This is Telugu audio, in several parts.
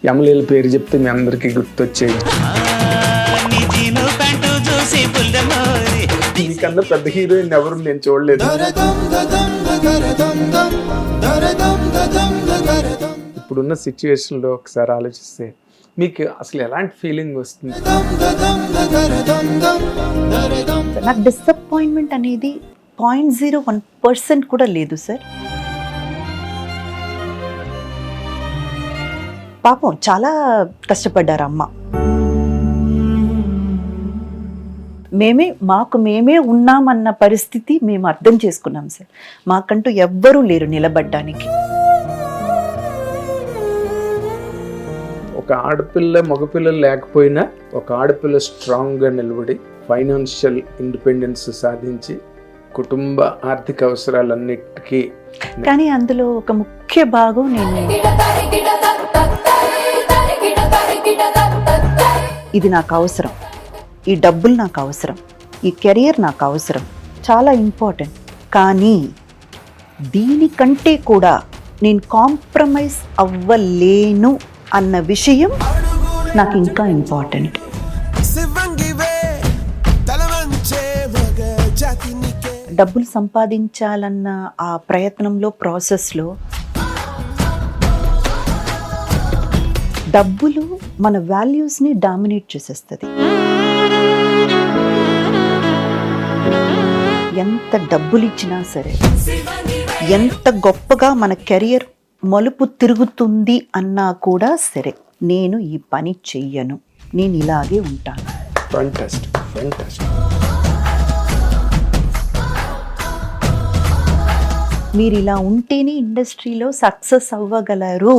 యమలీల పేరు చెప్తే మీ అందరికీ గుర్తొచ్చేది. మీకన్నా పెద్ద హీరోయిన్ ఎవరు నేను చూడలేదు. ఇప్పుడున్న సిచ్యువేషన్లో ఒకసారి ఆలోచిస్తే మీకు అసలు ఎలాంటి ఫీలింగ్ వస్తుంది? నాకు డిసప్పాయింట్మెంట్ అనేది 0.01% కూడా లేదు సార్. పాపం చాలా కష్టపడ్డారు అమ్మ. మాకు మేమే ఉన్నామన్న పరిస్థితి మేము అర్థం చేసుకున్నాం సార్. మాకంటూ ఎవ్వరూ లేరు నిలబడ్డానికి. ఒక ఆడపిల్ల మగపిల్లలు లేకపోయినా ఒక ఆడపిల్ల స్ట్రాంగ్గా నిలబడి ఫైనాన్షియల్ ఇండిపెండెన్స్ సాధించి కుటుంబ ఆర్థిక అవసరాలన్నిటికీ, కానీ అందులో ఒక ముఖ్య భాగం ఇది నాకు అవసరం, ఈ డబ్బులు నాకు అవసరం, ఈ కెరియర్ నాకు అవసరం, చాలా ఇంపార్టెంట్. కానీ దీనికంటే కూడా నేను కాంప్రమైజ్ అవ్వలేను అన్న విషయం నాకు ఇంకా ఇంపార్టెంట్. డబ్బులు సంపాదించాలన్న ఆ ప్రయత్నంలో, ప్రాసెస్లో డబ్బులు మన వాల్యూస్ని డామినేట్ చేసేస్తుంది. ఎంత డబ్బులు ఇచ్చినా సరే, ఎంత గొప్పగా మన కెరియర్ మలుపు తిరుగుతుంది అన్నా కూడా సరే, నేను ఈ పని చెయ్యను, నేను ఇలాగే ఉంటాను. మీరు ఇలా ఉంటేనే ఇండస్ట్రీలో సక్సెస్ అవ్వగలరు.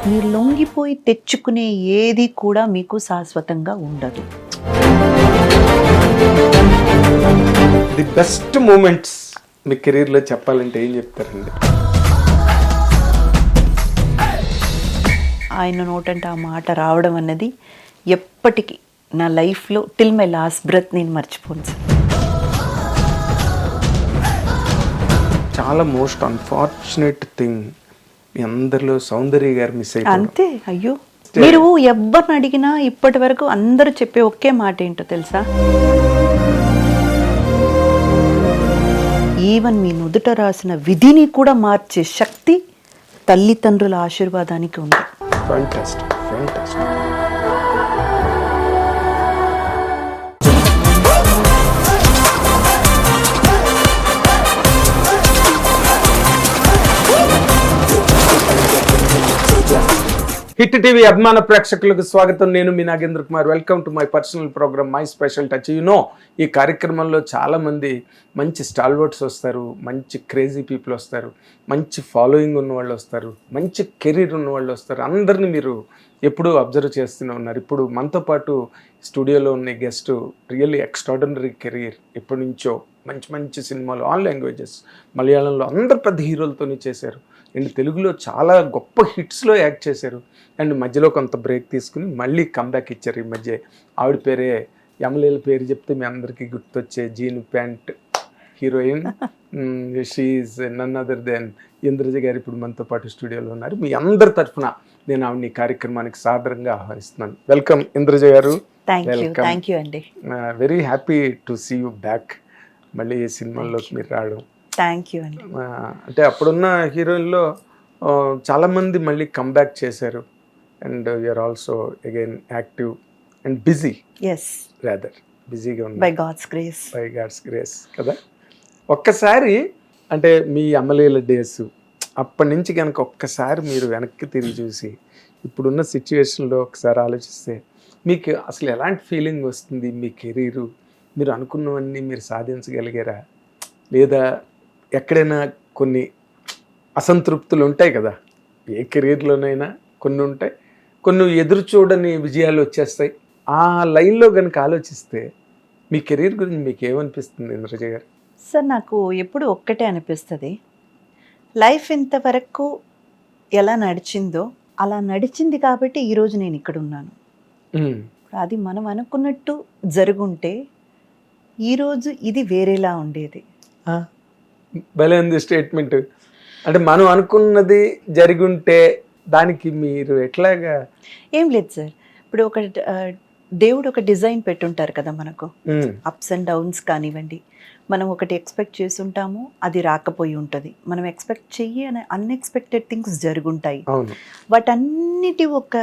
మీరు లొంగిపోయి తెచ్చుకునే ఏది కూడా మీకు శాశ్వతంగా ఉండదు. ది బెస్ట్ మూమెంట్స్ మీ కెరీర్లో చెప్పాలంటే ఏం చెప్తారండి? ఆయన నోటంటే ఆ మాట రావడం అన్నది ఎప్పటికీ నా లైఫ్లో టిల్ మై లాస్ట్ బ్రెత్ నేను మర్చిపోను సార్. చాలా మోస్ట్ అన్ఫార్చునేట్ థింగ్, మీ అందరిలో సౌందర్య గారు మిస్ అయిపోయారు. అంతే. అయ్యో, మీరు ఎవరిని అడిగినా ఇప్పటి వరకు అందరూ చెప్పే ఒకే మాట ఏంటో తెలుసా? ఈవెన్ మీ నుదుట రాసిన విధిని కూడా మార్చే శక్తి తల్లిదండ్రుల ఆశీర్వాదానికి ఉంది. Fantastic. హిట్ టీవీ అభిమాన ప్రేక్షకులకు స్వాగతం. నేను మీ Nagendra Kumar. Welcome to my personal programme my special touch. ఈ కార్యక్రమంలో చాలామంది మంచి స్టాల్వర్డ్స్ వస్తారు, మంచి క్రేజీ పీపుల్ వస్తారు, మంచి ఫాలోయింగ్ ఉన్న వాళ్ళు వస్తారు, మంచి కెరీర్ ఉన్న వాళ్ళు వస్తారు. అందరినీ మీరు ఎప్పుడూ అబ్జర్వ్ చేస్తూనే ఉన్నారు. ఇప్పుడు మనతో పాటు స్టూడియోలో ఉన్న గెస్ట్ రియల్లీ ఎక్స్ట్రాడినరీ కెరీర్, ఎప్పటి నుంచో మంచి మంచి సినిమాలు, ఆల్ లాంగ్వేజెస్, మలయాళంలో అందరు పెద్ద హీరోలతోనే చేశారు అండ్ తెలుగులో చాలా గొప్ప హిట్స్లో యాక్ట్ చేశారు. అండ్ మధ్యలో కొంత బ్రేక్ తీసుకుని మళ్ళీ కంబ్యాక్ ఇచ్చారు ఈ మధ్య. ఆవిడ పేరే యమలీల పేరు చెప్తే మీ అందరికీ గుర్తొచ్చే jean pant heroine. She is none other than Indraja garu ఇప్పుడు మనతో పాటు స్టూడియోలో ఉన్నారు. మీ అందరి తరఫున నేను ఆవిడ ఈ కార్యక్రమానికి సాదరంగా ఆహ్వానిస్తున్నాను. Welcome Indraja garu. Thank you అండి. Very happy to see you back. మళ్ళీ ఈ సినిమాల్లోకి మీరు రావడం. థ్యాంక్ యూ అండి. అంటే అప్పుడున్న హీరోయిన్లో చాలామంది మళ్ళీ కంబ్యాక్ చేశారు and you are also again active and busy. Rather బిజీగా ఉంది. బై గాడ్స్ గ్రేస్ కదా. ఒక్కసారి అంటే మీ యమలీల డేస్ అప్పటి నుంచి కనుక ఒక్కసారి మీరు వెనక్కి తిరిగి చూసి ఇప్పుడున్న సిచ్యువేషన్లో ఒకసారి ఆలోచిస్తే మీకు అసలు ఎలాంటి ఫీలింగ్ వస్తుంది? మీ కెరీరు మీరు అనుకున్నవన్నీ మీరు సాధించగలిగారా, లేదా ఎక్కడైనా కొన్ని అసంతృప్తులు ఉంటాయి కదా, ఏ కెరీర్లోనైనా కొన్ని ఉంటాయి, కొన్ని ఎదురు చూడని విజయాలు వచ్చేస్తాయి. ఆ లైన్లో కనుక ఆలోచిస్తే మీ కెరీర్ గురించి మీకు ఏమనిపిస్తుంది ఇంద్రజ గారు? సార్, నాకు ఎప్పుడు ఒక్కటే అనిపిస్తుంది, లైఫ్ ఇంతవరకు ఎలా నడిచిందో అలా నడిచింది కాబట్టి ఈరోజు నేను ఇక్కడ ఉన్నాను. అది మనం అనుకున్నట్టు జరుగుంటే ఈరోజు ఇది వేరేలా ఉండేది. భలే ఉంది స్టేట్మెంట్. అంటే మనం అనుకున్నది జరిగుంటే దానికి మీరు ఎట్లాగా? ఏం లేదు సార్, ఇప్పుడు ఒక దేవుడు ఒక డిజైన్ పెట్టుంటారు కదా మనకు, అప్స్ అండ్ డౌన్స్ కానివ్వండి. మనం ఒకటి ఎక్స్పెక్ట్ చేసి ఉంటాము, అది రాకపోయి ఉంటుంది. మనం ఎక్స్పెక్ట్ చెయ్యని అన్ఎక్స్పెక్టెడ్ థింగ్స్ జరుగుంటాయి. అవును. వాటన్నిటి ఒక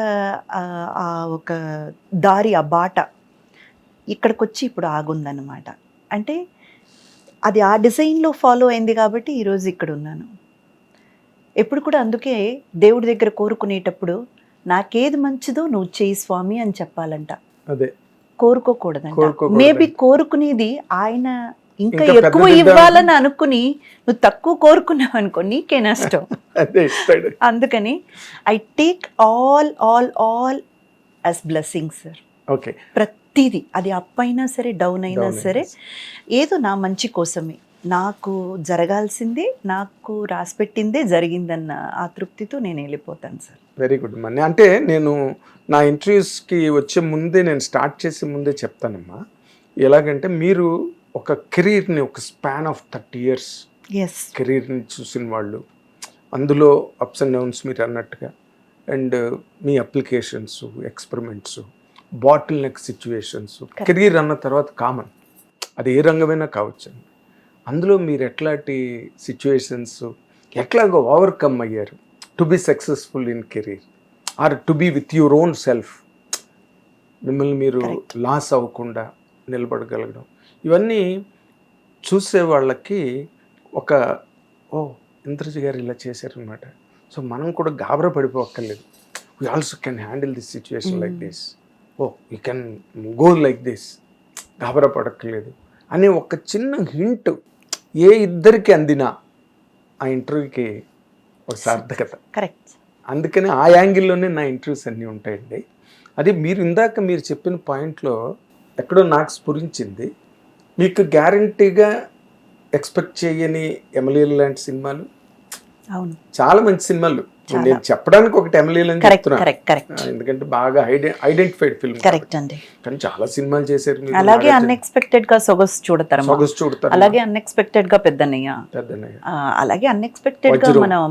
దారి, ఆ బాట ఇక్కడికి వచ్చి ఇప్పుడు ఆగుందన్నమాట. అంటే అది ఆ డిజైన్లో ఫాలో అయింది కాబట్టి ఈరోజు ఇక్కడ ఉన్నాను. ఎప్పుడు కూడా అందుకే దేవుడి దగ్గర కోరుకునేటప్పుడు నాకేది మంచిదో నువ్వు చేయి స్వామి అని చెప్పాలంట. అదే కోరుకోకూడదంట. మేబీ కోరుకునేది ఆయన ఇంకా ఇంకా ఎక్కువ పెద్దది ఇవ్వాలని అనుకుని నువ్వు తక్కువ కోరుకున్నావు అనుకో, నీకే నష్టం. అదే ఇస్తాడు. అందుకని I take all as blessing sir. Okay. ప్రతిదీ, అది అప్ అయినా సరే డౌన్ అయినా సరే, ఏదో నా మంచి కోసమే, నాకు జరగాల్సిందే, నాకు రాసిపెట్టిందే జరిగిందన్న ఆ తృప్తితో నేను వెళ్ళిపోతాను సార్. వెరీ గుడ్ మన్ని. అంటే నేను నా ఇంటర్వ్యూస్కి వచ్చే ముందే, నేను స్టార్ట్ చేసే ముందే చెప్తానమ్మా, ఎలాగంటే మీరు ఒక కెరీర్ని, ఒక స్పాన్ ఆఫ్ 30 years కెరీర్ని చూసిన వాళ్ళు, అందులో అప్స్ అండ్ డౌన్స్ మీరు అన్నట్టుగా, and me applications, experiments, bottle neck situations, career అన్న తర్వాత కామన్, అది ఏ రంగమైనా కావచ్చండి. అందులో మీరు ఎట్లాంటి సిచ్యువేషన్స్ ఎట్లాగో ఓవర్కమ్ అయ్యారు to be successful in career or to be with your own self, మిమ్మల్ని మీరు లాస్ అవ్వకుండా నిలబడగలగడం, ఇవన్నీ చూసే వాళ్ళకి ఒక ఇంద్రజ గారు ఇలా చేశారనమాట, సో మనం కూడా గాబరా పడిపోక్కర్లేదు, we also can handle this situation like this, we can go like this, గాబరా పడక్కర్లేదు అనే ఒక చిన్న హింట్ ఏ ఇద్దరికి అందినా ఆ ఇంటర్వ్యూకి ఒక సార్థకత. కరెక్ట్. అందుకని ఆ యాంగిల్లోనే నా ఇంటర్వ్యూస్ అన్నీ ఉంటాయండి. అది మీరు ఇందాక మీరు చెప్పిన పాయింట్లో ఎక్కడో నాకు స్ఫురించింది. మీకు గ్యారంటీగా ఎక్స్పెక్ట్ చేయని ఎమ్మెల్యేలు లాంటి సినిమాలు, అవును, చాలా మంచి సినిమాలు. నేను చెప్పడానికి ఒకటి ఎమ్మెల్యేలు అని చెప్తున్నా, ఎందుకంటే బాగా ఐడెంటిఫైడ్ ఫిల్మ్. కరెక్ట్ అండి. కానీ చాలా సినిమాలు చేశారు మీరు. అలాగే అన్ఎక్స్పెక్టెడ్ గా సొగసు చూడతారు, అలాగే అన్ఎక్స్పెక్టెడ్ గా పెద్దన్నయ్య, అలాగే అన్ఎక్స్పెక్టెడ్ గా మనం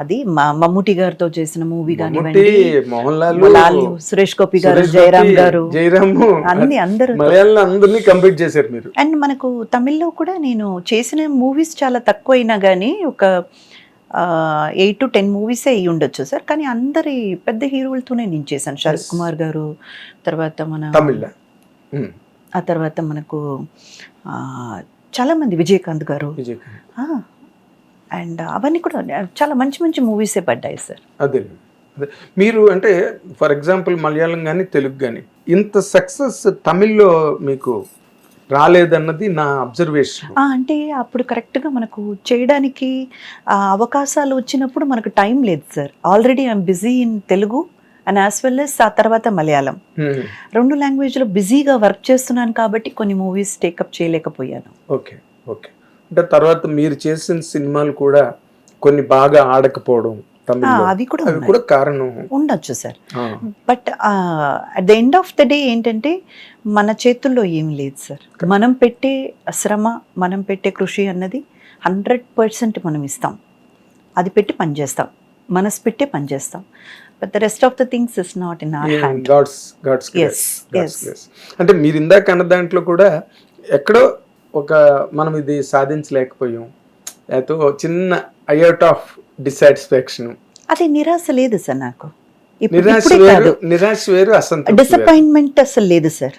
అది మమ్ముటి గారితో చేసిన మూవీ కానివ్వండి, మోహన్ లాల్, సురేష్ గోపి గారు, జయరామ్ గారు, అన్ని అందరూ మలయాళంలో అందరినీ కంప్లీట్ చేశారు మీరు. అండ్ మనకు తమిళ్లో కూడా నేను చేసిన మూవీస్ చాలా తక్కువ అయినా కానీ ఒక 8 to 10 మూవీసే అయ్యి ఉండొచ్చు సార్. కానీ అందరి పెద్ద హీరోలతోనే నేను చేశాను. శరత్ కుమార్ గారు, తర్వాత ఆ తర్వాత మనకు చాలా మంది, విజయకాంత్ గారు, అండ్ అవన్నీ కూడా చాలా మంచి మంచి మూవీసే పడ్డాయి సార్. అదే మీరు అంటే ఫర్ ఎగ్జాంపుల్ మలయాళం కానీ తెలుగు కానీ ఇంత సక్సెస్ తమిళ్లో మీకు రాలేదన్నది నా అబ్జర్వేషన్. అంటే అప్పుడు కరెక్ట్గా మనకు చేయడానికి అవకాశాలు వచ్చినప్పుడు మనకు టైం లేదు sir. Already I'm busy in Telugu and as well yes ఆ తర్వాత మలయాళం, 2 లాంగ్వేజ్లో బిజీగా వర్క్ చేస్తున్నాను కాబట్టి కొన్ని మూవీస్ టేకప్ చేయలేకపోయాను. ఓకే. అంటే తర్వాత మీరు చేసిన సినిమాలు కూడా కొన్ని బాగా ఆడకపోవడం, అవి కూడా కారణం ఉండొచ్చు sir. But at the end of the day ఏంటంటే మన చేతుల్లో ఏమి లేదు సార్. మనం పెట్టే శ్రమ, మనం పెట్టే కృషి అన్నది 100% మనం ఇస్తాం, అది పెట్టి పనిచేస్తాం, మనసు పెట్టే పనిచేస్తాం. But the rest of the things is not in our hand. God's grace. అంటే మీరు ఇందాక అన్న దాంట్లో కూడా ఎక్కడో ఒక మనం ఇది సాధించలేకపోయాం, లేకపోతే చిన్న అయౌట్ ఆఫ్ డిసాటిస్ఫాక్షన్, అది నిరాశ లేదు సార్ నాకు. నిరాశ వేరు, డిసప్పాయింట్మెంట్ అసలు లేదు సార్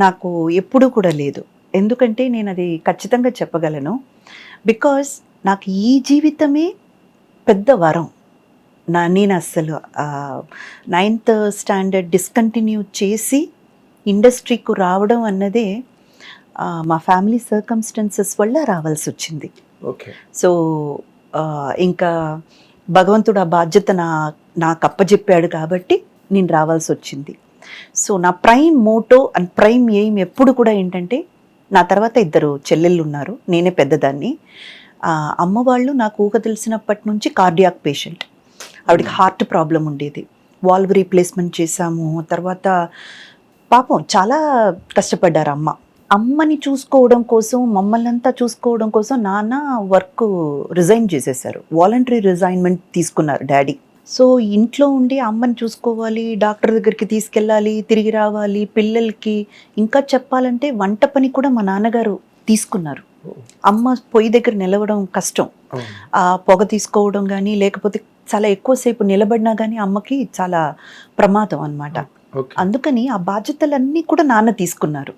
నాకు, ఎప్పుడు కూడా లేదు. ఎందుకంటే నేను అది ఖచ్చితంగా చెప్పగలను, బికాస్ నాకు ఈ జీవితమే పెద్ద వరం. నేను అస్సలు 9th standard డిస్కంటిన్యూ చేసి ఇండస్ట్రీకు రావడం అన్నదే మా ఫ్యామిలీ సర్కమ్స్టెన్సెస్ వల్ల రావాల్సి వచ్చింది. సో ఇంకా భగవంతుడు ఆ బాధ్యత నాకు అప్పచెప్పాడు కాబట్టి నేను రావాల్సి వచ్చింది. సో నా prime motto and prime aim ఎప్పుడు కూడా ఏంటంటే, నా తర్వాత 2 చెల్లెళ్ళు ఉన్నారు, నేనే పెద్దదాన్ని. అమ్మ వాళ్ళు నాకు ఊహ తెలిసినప్పటి నుంచి కార్డియాక్ పేషెంట్, ఆవిడకి హార్ట్ ప్రాబ్లం ఉండేది, వాల్వ్ రీప్లేస్మెంట్ చేశాము. తర్వాత పాపం చాలా కష్టపడ్డారు అమ్మ. అమ్మని చూసుకోవడం కోసం, మమ్మల్ని అంతా చూసుకోవడం కోసం నాన్న వర్క్ రిజైన్ చేసేసారు. వాలంటరీ రిజైన్మెంట్ తీసుకున్నారు డాడీ. సో ఇంట్లో ఉండి అమ్మని చూసుకోవాలి, డాక్టర్ దగ్గరికి తీసుకెళ్ళాలి, తిరిగి రావాలి, పిల్లలకి ఇంకా చెప్పాలంటే వంట పని కూడా మా నాన్నగారు తీసుకున్నారు. అమ్మ పొయ్యి దగ్గర నిలవడం కష్టం, ఆ పొగ తీసుకోవడం కానీ, లేకపోతే చాలా ఎక్కువసేపు నిలబడినా కానీ అమ్మకి చాలా ప్రమాదం అన్నమాట. అందుకని ఆ బాధ్యతలన్నీ కూడా నాన్న తీసుకున్నారు.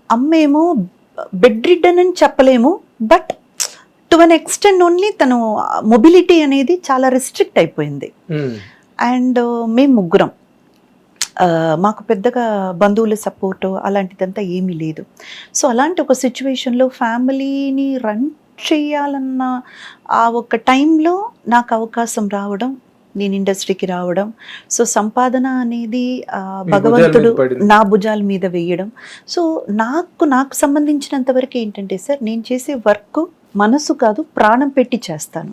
అమ్మేమో బెడ్ రిడ్డన్ అని చెప్పలేము, but to an extent only తను మొబిలిటీ అనేది చాలా రిస్ట్రిక్ట్ అయిపోయింది. అండ్ మేము ముగ్గురం, మాకు పెద్దగా బంధువుల సపోర్టు అలాంటిదంతా ఏమీ లేదు. సో అలాంటి ఒక సిచ్యువేషన్లో ఫ్యామిలీని రన్ చేయాలన్న ఆ ఒక టైంలో నాకు అవకాశం రావడం, నేను ఇండస్ట్రీకి రావడం, సో సంపాదన అనేది భగవంతుడు నా భుజాల మీద వేయడం. సో నాకు సంబంధించినంత వరకు ఏంటంటే సార్, నేను చేసే వర్క్ మనసు కాదు ప్రాణం పెట్టి చేస్తాను,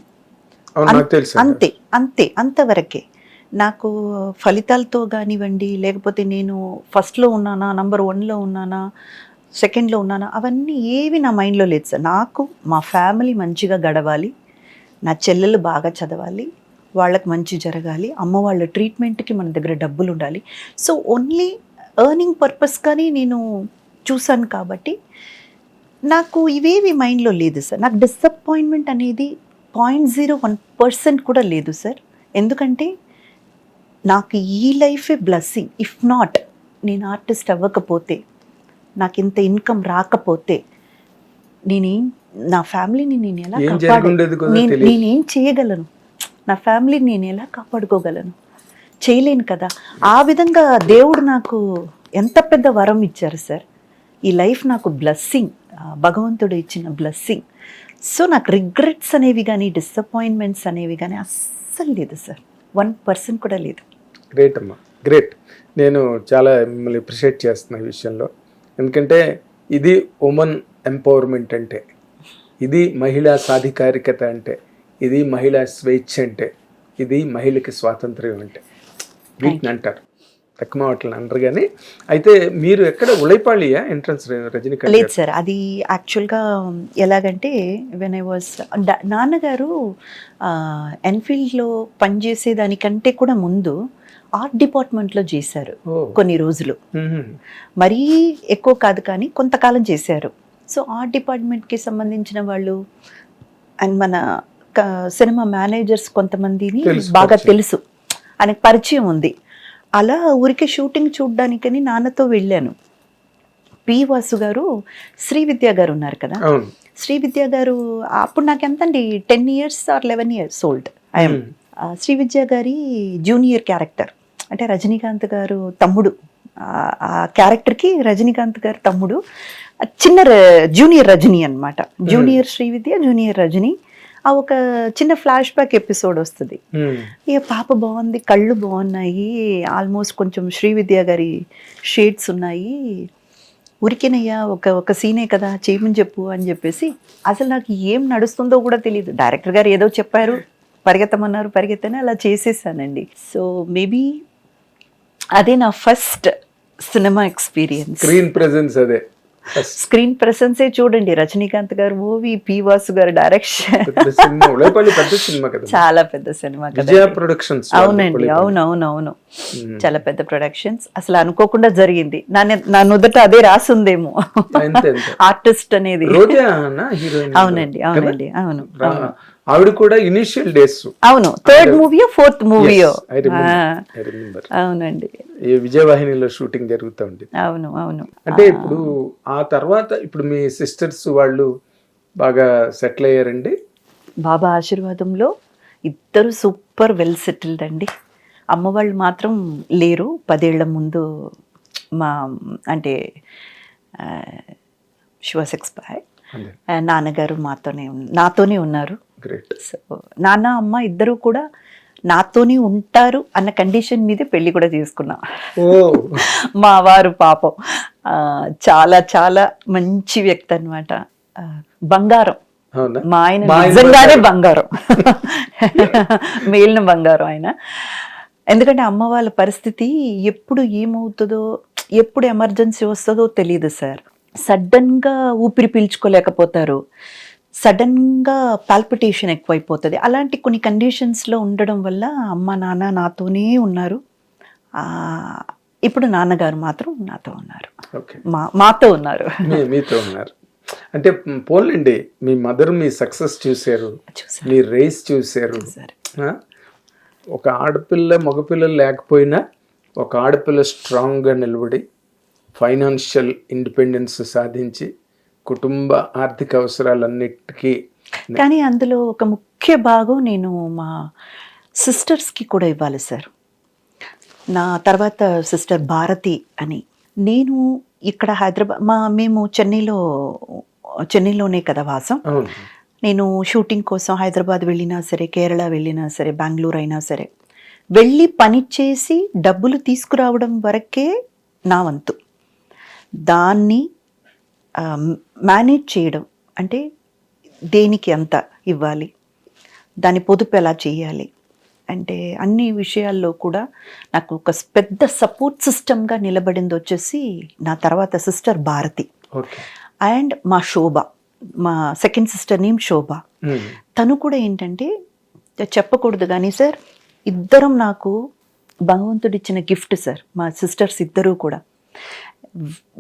అంతే అంతవరకే. నాకు ఫలితాలతో కానివ్వండి, లేకపోతే నేను ఫస్ట్లో ఉన్నానా, నంబర్ 1లో ఉన్నానా, సెకండ్లో ఉన్నానా, అవన్నీ ఏవి నా మైండ్లో లేదు సార్. నాకు మా ఫ్యామిలీ మంచిగా గడవాలి, నా చెల్లెలు బాగా చదవాలి, వాళ్ళకి మంచి జరగాలి, అమ్మ వాళ్ళ ట్రీట్మెంట్కి మన దగ్గర డబ్బులు ఉండాలి. సో ఓన్లీ ఎర్నింగ్ పర్పస్ కానీ నేను చూశాను కాబట్టి నాకు ఇవేవి మైండ్లో లేదు సార్. నాకు డిసప్పాయింట్మెంట్ అనేది 0.01% కూడా లేదు సార్. ఎందుకంటే నాకు ఈ లైఫే బ్లెస్సింగ్. ఇఫ్ నాట్, నేను ఆర్టిస్ట్ అవ్వకపోతే, నాకు ఇంత ఇన్కమ్ రాకపోతే, నా ఫ్యామిలీని నేను ఎలా నేనేం చేయగలను, నా ఫ్యామిలీని నేను ఎలా కాపాడుకోగలను, చేయలేను కదా. ఆ విధంగా దేవుడు నాకు ఎంత పెద్ద వరం ఇచ్చారు సార్. ఈ లైఫ్ నాకు బ్లెస్సింగ్, భగవంతుడు ఇచ్చిన బ్లెస్సింగ్. సో నాకు రిగ్రెట్స్ అనేవి కానీ, డిసప్పాయింట్మెంట్స్ అనేవి కానీ అస్సలు లేదు సార్, 1% కూడా లేదు. గ్రేట్ అమ్మా, గ్రేట్. నేను చాలా మిమ్మల్ని అప్రిషియేట్ చేస్తున్నా ఈ విషయంలో. ఎందుకంటే ఇది ఉమెన్ ఎంపవర్మెంట్ అంటే, ఇది మహిళా సాధికారికత అంటే, ఇది మహిళా స్వేచ్ఛ అంటే, ఇది మహిళకి స్వాతంత్ర్యం అంటే, వీటిని అంటారు. తక్కువ మాటలు అనరు. కానీ అయితే మీరు ఎక్కడ ఉలైపాళియా ఎంట్రన్స్ రజనీకాంత్? లేదు సార్, అది యాక్చువల్గా ఎలాగంటే వెన్ ఐ వాజ్, నాన్నగారు ఎన్ఫీల్డ్లో పనిచేసేదానికంటే కూడా ముందు ఆర్ట్ డిపార్ట్మెంట్లో చేశారు కొన్ని రోజులు. మరీ ఎక్కువ కాదు కానీ కొంతకాలం చేశారు. సో ఆర్ట్ డిపార్ట్మెంట్కి సంబంధించిన వాళ్ళు అండ్ మన సినిమా మేనేజర్స్ కొంతమందిని బాగా తెలుసు, ఆయనకు పరిచయం ఉంది. అలా ఊరికే షూటింగ్ చూడడానికని నాన్నతో వెళ్ళాను. పి వాసు గారు, శ్రీ విద్యా గారు ఉన్నారు కదా, శ్రీ విద్యా గారు అప్పుడు నాకు ఎంత అండి 10 years or 11 years old I'm. Shri Vidya గారి జూనియర్ క్యారెక్టర్, అంటే రజనీకాంత్ గారు తమ్ముడు, ఆ క్యారెక్టర్కి రజనీకాంత్ గారు తమ్ముడు, చిన్న జూనియర్ రజనీ అనమాట. జూనియర్ శ్రీ విద్య, జూనియర్ రజనీ. ఆ ఒక చిన్న ఫ్లాష్ బ్యాక్ ఎపిసోడ్ వస్తుంది. ఇక పాప బాగుంది, కళ్ళు బాగున్నాయి, ఆల్మోస్ట్ కొంచెం శ్రీ విద్యా గారి షేడ్స్ ఉన్నాయి, ఉరికినయ్యా ఒక సీనే కదా చేయమని చెప్పు అని చెప్పేసి, అసలు నాకు ఏం నడుస్తుందో కూడా తెలియదు. డైరెక్టర్ గారు ఏదో చెప్పారు, పరిగెత్తమన్నారు, పరిగెత్తని అలా చేసేసానండి. సో మేబీ అదే నా first cinema experience. Screen presence, అదే స్క్రీన్ ప్రెసెన్సే చూడండి. రజనీకాంత్ గారు మూవీ, పి వాసు గారు డైరెక్షన్, చాలా పెద్ద సినిమా కదా. అవునండి, అవునవునవును, చాలా పెద్ద ప్రొడక్షన్స్. అసలు అనుకోకుండా జరిగింది. నా నుదట అదే రాసుందేమో ఆర్టిస్ట్ అనేది. అవునండి, అవునండి, అవును. ఆవిడ కూడా ఇనిషియల్ డేస్, అవును, 3rd మూవీయో 4th మూవీయో, అవునండి, విజయవాహినిలో షూటింగ్ జరుగుతూ ఉంది. అవును, అవును. అంటే ఇప్పుడు ఆ తర్వాత ఇప్పుడు మీ సిస్టర్స్ వాళ్ళు బాగా సెటిల్ అయ్యారండి? బాబా ఆశీర్వాదంలో ఇద్దరు సూపర్ వెల్ సెటిల్డ్ అండి. అమ్మ వాళ్ళు మాత్రం లేరు. 10 ఏళ్ల ముందు అంటే షీ వాస్ ఎక్స్పైర్డ్. నాన్నగారు నాతోనే ఉన్నారు. సో నాన్న అమ్మ ఇద్దరు కూడా నాతోనే ఉంటారు అన్న కండిషన్ మీదే పెళ్లి కూడా చేసుకున్నా. మా వారు పాపం చాలా చాలా మంచి వ్యక్తి అన్నమాట, బంగారం. మా ఆయన నిజంగానే బంగారం, మేలిన బంగారం ఆయన. ఎందుకంటే అమ్మ వాళ్ళ పరిస్థితి ఎప్పుడు ఏమవుతుందో, ఎప్పుడు ఎమర్జెన్సీ వస్తుందో తెలియదు సార్. సడన్గా ఊపిరి పీల్చుకోలేకపోతారు, సడన్గా పాల్పిటేషన్ ఎక్కువైపోతుంది. అలాంటి కొన్ని కండిషన్స్లో ఉండడం వల్ల అమ్మ నాన్న నాతోనే ఉన్నారు. ఆ, ఇప్పుడు నాన్నగారు మాత్రం నాతో ఉన్నారు, ఓకే, మాతో ఉన్నారు. మీతో ఉన్నారు. అంటే పోన్లేండి, మీ మదర్ మీ సక్సెస్ చూశారు, చూసారు. మీ రేస్ చూశారు. ఆ? ఒక ఆడపిల్ల మగపిల్లలు లేకపోయినా ఒక ఆడపిల్ల స్ట్రాంగ్గా నిలబడి ఫైనాన్షియల్ ఇండిపెండెన్స్ సాధించి కుటుంబ ఆర్థిక అవసరాలన్నిటికీ కానీ అందులో ఒక ముఖ్య భాగం నేను మా సిస్టర్స్కి కూడా ఇవ్వాలి సార్. నా తర్వాత సిస్టర్ భారతి అని. నేను ఇక్కడ హైదరాబాద్ మేము చెన్నైలోనే కదా వాసం. అవును. నేను షూటింగ్ కోసం హైదరాబాద్ వెళ్ళినా సరే, కేరళ వెళ్ళినా సరే, బెంగళూరు అయినా సరే, వెళ్ళి పని చేసి డబ్బులు తీసుకురావడం వరకే నా వంతు. దాన్ని మేనేజ్ చేయడం అంటే దేనికి ఎంత ఇవ్వాలి, దాని పొదుపు ఎలా చేయాలి అంటే అన్ని విషయాల్లో కూడా నాకు ఒక పెద్ద సపోర్ట్ సిస్టమ్గా నిలబడింది వచ్చేసి నా తర్వాత సిస్టర్ భారతి. ఓకే. అండ్ మా శోభ, మా సెకండ్ సిస్టర్ నేమ్ శోభ. తను కూడా ఏంటంటే చెప్పకూడదు కానీ సార్, ఇద్దరం నాకు భగవంతుడిచ్చిన గిఫ్ట్ సార్. మా సిస్టర్స్ ఇద్దరూ కూడా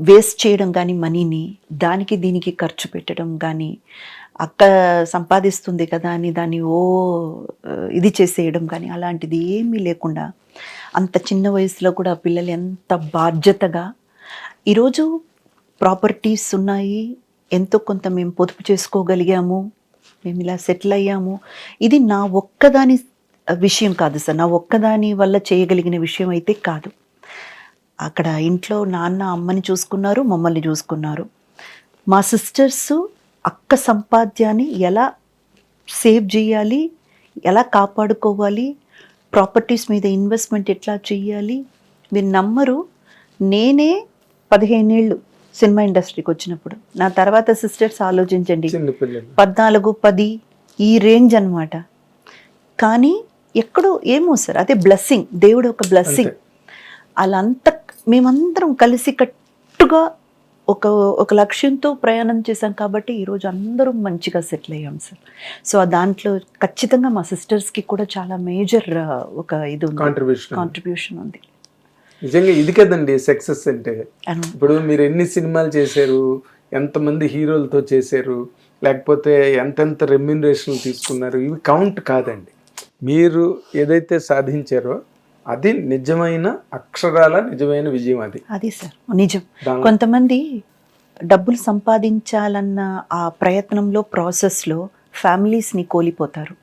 వేస్ట్ చేయడం కానీ మనీని దానికి దీనికి ఖర్చు పెట్టడం కానీ, అక్క సంపాదిస్తుంది కదా అని దాన్ని ఇది చేసేయడం కానీ అలాంటిది ఏమీ లేకుండా అంత చిన్న వయసులో కూడా పిల్లలు ఎంత బాధ్యతగా ఈరోజు ప్రాపర్టీస్ ఉన్నాయి, ఎంతో కొంత మేము పొదుపు చేసుకోగలిగాము, మేము ఇలా సెటిల్ అయ్యాము. ఇది నా ఒక్కదాని విషయం కాదు సార్, నా ఒక్కదాని వల్ల చేయగలిగిన విషయం అయితే కాదు. అక్కడ ఇంట్లో నాన్న అమ్మని చూసుకున్నారు, మమ్మల్ని చూసుకున్నారు. మా సిస్టర్స్ అక్క సంపాద్యాన్ని ఎలా సేవ్ చేయాలి, ఎలా కాపాడుకోవాలి, ప్రాపర్టీస్ మీద ఇన్వెస్ట్మెంట్ ఎట్లా చేయాలి. మీరు నమ్మరు, నేనే 15 ఏళ్ళు సినిమా ఇండస్ట్రీకి వచ్చినప్పుడు, నా తర్వాత సిస్టర్స్ ఆలోచించండి 14, 10 ఈ రేంజ్ అనమాట. కానీ ఎక్కడో ఏమో సార్, అదే బ్లెస్సింగ్, దేవుడు ఒక బ్లెస్సింగ్. అలా మేమందరం కలిసి కట్టుగా ఒక లక్ష్యంతో ప్రయాణం చేశాం కాబట్టి ఈరోజు అందరం మంచిగా సెటిల్ అయ్యాం సార్. సో దాంట్లో ఖచ్చితంగా మా సిస్టర్స్కి కూడా చాలా మేజర్ ఒక ఇది ఉంది, కాంట్రిబ్యూషన్ ఉంది. నిజంగా ఇది కదండి సక్సెస్ అంటే. ఇప్పుడు మీరు ఎన్ని సినిమాలు చేశారు, ఎంతమంది హీరోలతో చేశారు, లేకపోతే ఎంతెంత రెమ్యూనరేషన్లు తీసుకున్నారు, ఇవి కౌంట్ కాదండి. మీరు ఏదైతే సాధించారో అది నిజమైన అక్షరాల నిజమైన విజయం. అది సార్ నిజం. కొంతమంది డబ్బులు సంపాదించాలన్న ఆ ప్రయత్నంలో ప్రాసెస్లో ఫ్యామిలీస్ని కోల్పోతారు,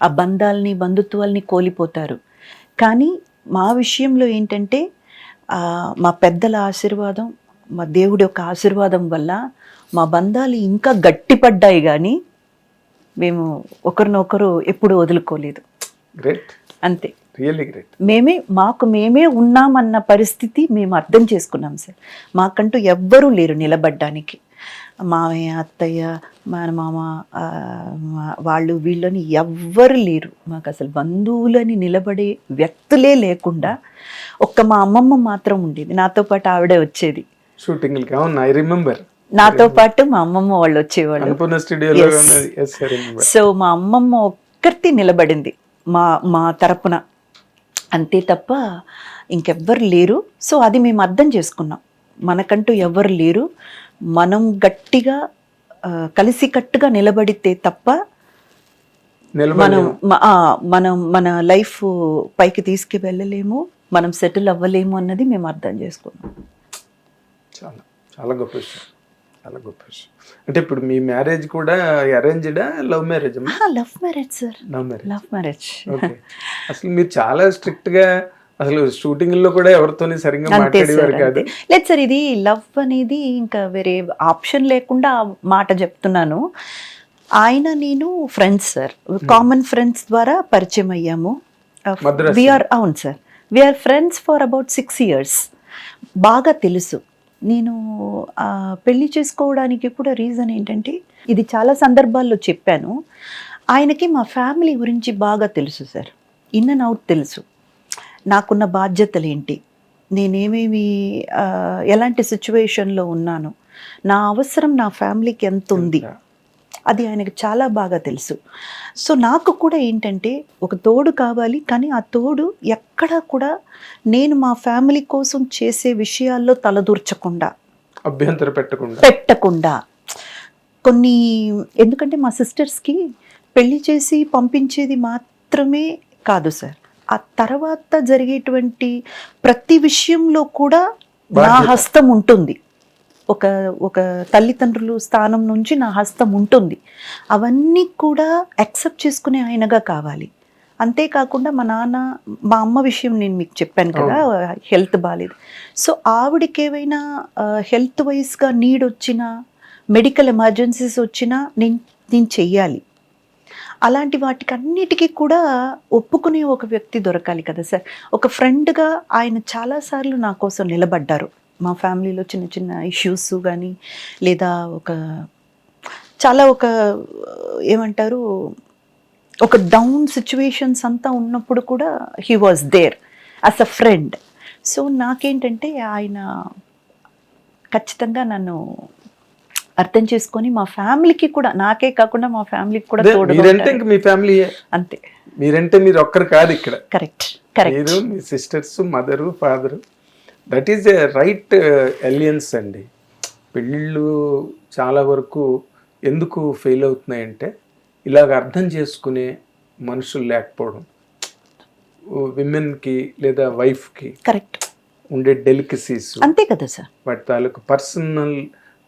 ఆ బంధాలని బంధుత్వాల్ని కోల్పోతారు. కానీ మా విషయంలో ఏంటంటే మా పెద్దల ఆశీర్వాదం, మా దేవుడి యొక్క ఆశీర్వాదం వల్ల మా బంధాలు ఇంకా గట్టిపడ్డాయి. కానీ మేము ఒకరినొకరు ఎప్పుడు వదులుకోలేదు. గ్రేట్, అంతే. Really great. మేమే ఉన్నామన్న పరిస్థితి మేము అర్థం చేసుకున్నాం సార్. మాకంటూ ఎవ్వరూ లేరు నిలబడ్డానికి. మామయ్య, అత్తయ్య, మా మామ, వాళ్ళు వీళ్ళని ఎవ్వరు లేరు. మాకు అసలు బంధువులని నిలబడే వ్యక్తులే లేకుండా ఒక్క మా అమ్మమ్మ మాత్రం ఉండేది. నాతో పాటు ఆవిడే వచ్చేది షూటింగ్లకి. అవును, ఐ రిమెంబర్. నాతో పాటు మా అమ్మమ్మ వాళ్ళు వచ్చేవాళ్ళు. సో మా అమ్మమ్మ ఒక్కరితి నిలబడింది మా తరపున, అంతే తప్ప ఇంకెవ్వరు లేరు. సో అది మేము అర్థం చేసుకున్నాం, మనకంటూ ఎవరు లేరు, మనం గట్టిగా కలిసికట్టుగా నిలబడితే తప్ప మనం మన లైఫ్ పైకి తీసుకువెళ్ళలేము, మనం సెటిల్ అవ్వలేము అన్నది మేము అర్థం చేసుకున్నాం. చాలా చాలా గొప్ప విషయం, చాలా గొప్ప విషయం. అంటే ఇప్పుడు మీ మ్యారేజ్ కూడా అరేంజ్డా love marriage? Love marriage sir. Love marriage. Okay. అసలు మీరు చాలా స్ట్రిక్ట్ గా అసలు షూటింగ్ లో కూడా ఎవరితోని సరిగ్గా మాట్లాడేవారు కాదు. లేదు సార్, ఇది లవ్ అనేది ఇంకా వేరే ఆప్షన్ లేకుండా మాట చెప్తున్నాను. ఆయన నేను ఫ్రెండ్స్ సార్, కామన్ ఫ్రెండ్స్ ద్వారా పరిచయం అయ్యాము. అవును sir, we're friends for about 6 years. బాగా తెలుసు. నేను పెళ్లి చేసుకోవడానికి కూడా రీజన్ ఏంటంటే, ఇది చాలా సందర్భాల్లో చెప్పాను, ఆయనకి మా ఫ్యామిలీ గురించి బాగా తెలుసు సార్, ఇన్ అండ్ అవుట్ తెలుసు. నాకున్న బాధ్యతలు ఏంటి, నేనేమేమి ఎలాంటి సిచ్యువేషన్లో ఉన్నాను, నా అవసరం నా ఫ్యామిలీకి ఎంత ఉంది, అది ఆయనకు చాలా బాగా తెలుసు. సో నాకు కూడా ఏంటంటే ఒక తోడు కావాలి, కానీ ఆ తోడు ఎక్కడా కూడా నేను మా ఫ్యామిలీ కోసం చేసే విషయాల్లో తలదూర్చకుండా, అభ్యంతర పెట్టకుండా కొన్ని, ఎందుకంటే మా సిస్టర్స్కి పెళ్లి చేసి పంపించేది మాత్రమే కాదు సార్, ఆ తర్వాత జరిగేటువంటి ప్రతి విషయంలో కూడా నా హస్తం ఉంటుంది. ఒక తల్లిదండ్రులు స్థానం నుంచి నా హస్తం ఉంటుంది. అవన్నీ కూడా యాక్సెప్ట్ చేసుకునే ఆయనగా కావాలి. అంతేకాకుండా మా అమ్మ విషయం నేను మీకు చెప్పాను కదా, హెల్త్ బాగాలేదు. సో ఆవిడకి ఏవైనా హెల్త్ వైజ్గా నీడ్ వచ్చినా, మెడికల్ ఎమర్జెన్సీస్ వచ్చినా నేను చెయ్యాలి. అలాంటి వాటికి అన్నిటికీ కూడా ఒప్పుకునే ఒక వ్యక్తి దొరకాలి కదా సార్. ఒక ఫ్రెండ్గా ఆయన చాలాసార్లు నా కోసం నిలబడ్డారు. మా ఫ్యామిలీలో చిన్న చిన్న ఇష్యూస్ కానీ, లేదా ఏమంటారు, ఒక డౌన్ సిచ్యువేషన్స్ అంతా ఉన్నప్పుడు కూడా he was there as a friend. So నాకేంటంటే ఆయన ఖచ్చితంగా నన్ను అర్థం చేసుకొని మా ఫ్యామిలీకి కూడా, నాకే కాకుండా మా ఫ్యామిలీకి కూడా మీరంటే మీ ఫ్యామిలీ అంతే. మీరంటే మీరు ఒక్కరు కాదు ఇక్కడ. కరెక్ట్. మీరు, మీ sisters, mother, father, that is a right alliance అండి. పెళ్ళిళ్ళు చాలా వరకు ఎందుకు ఫెయిల్ అవుతున్నాయంటే ఇలాగ అర్థం చేసుకునే మనుషులు లేకపోవడం, విమెన్కి లేదా వైఫ్కి కరెక్ట్ ఉండే డెలికసీస్, అంతే కదా సార్, వాటి తాలూకు పర్సనల్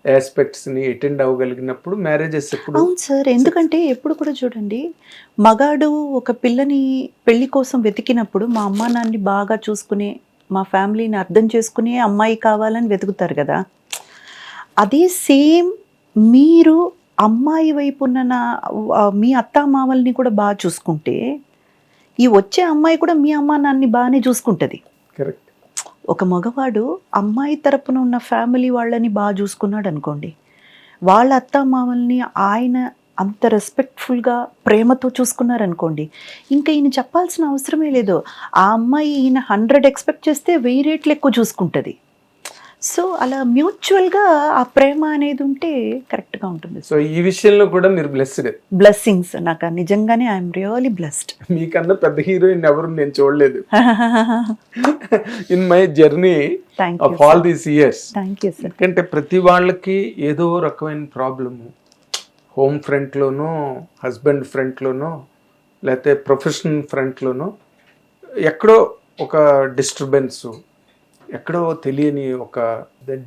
ఆస్పెక్ట్స్ని అటెండ్ అవ్వగలిగినప్పుడు మ్యారేజెస్ ఎప్పుడు. అవును సార్, ఎందుకంటే ఎప్పుడు కూడా చూడండి, మగాడు ఒక పిల్లని పెళ్లి కోసం వెతికినప్పుడు మా అమ్మా నాన్నని బాగా చూసుకునే, మా ఫ్యామిలీని అర్థం చేసుకునే అమ్మాయి కావాలని వెతుకుతారు కదా. అదే సేమ్ మీరు అమ్మాయి వైపు ఉన్న మీ అత్తామామల్ని కూడా బాగా చూసుకుంటే, ఈ వచ్చే అమ్మాయి కూడా మీ అమ్మా నాన్నని బాగానే చూసుకుంటుంది. కరెక్ట్. ఒక మగవాడు అమ్మాయి తరపున ఉన్న ఫ్యామిలీ వాళ్ళని బాగా చూసుకున్నాడు అనుకోండి, వాళ్ళ అత్తామామల్ని ఆయన అంత రెస్పెక్ట్ఫుల్గా ప్రేమతో చూసుకున్నారనుకోండి, ఇంకా ఈయన చెప్పాల్సిన అవసరమే లేదు. ఆ అమ్మాయి ఈయన 100 ఎక్స్పెక్ట్ చేస్తే 1000 రెట్లు ఎక్కువ చూసుకుంటుంది. సో అలా మ్యూచువల్గా ఆ ప్రేమ అనేది ఉంటే కరెక్ట్గా ఉంటుంది. సో ఈ విషయంలో కూడా మీరు బ్లెస్డ్. బ్లెస్సింగ్స్ నాకు నిజంగానే ఐఎమ్ రియల్లీ బ్లెస్డ్. మీకన్నా పెద్ద హీరోయిన్ ఎవరు నేను చూడలేదు in my journey of all these years. Thank you sir. ఎందుకంటే ప్రతి వాళ్ళకి ఏదో రకమైన ప్రాబ్లము, హోమ్ ఫ్రంట్లోనో, హస్బెండ్ ఫ్రంట్లోనో, లేకపోతే ప్రొఫెషనల్ ఫ్రంట్లోనో ఎక్కడో ఒక డిస్టర్బెన్సు, ఎక్కడో తెలియని ఒక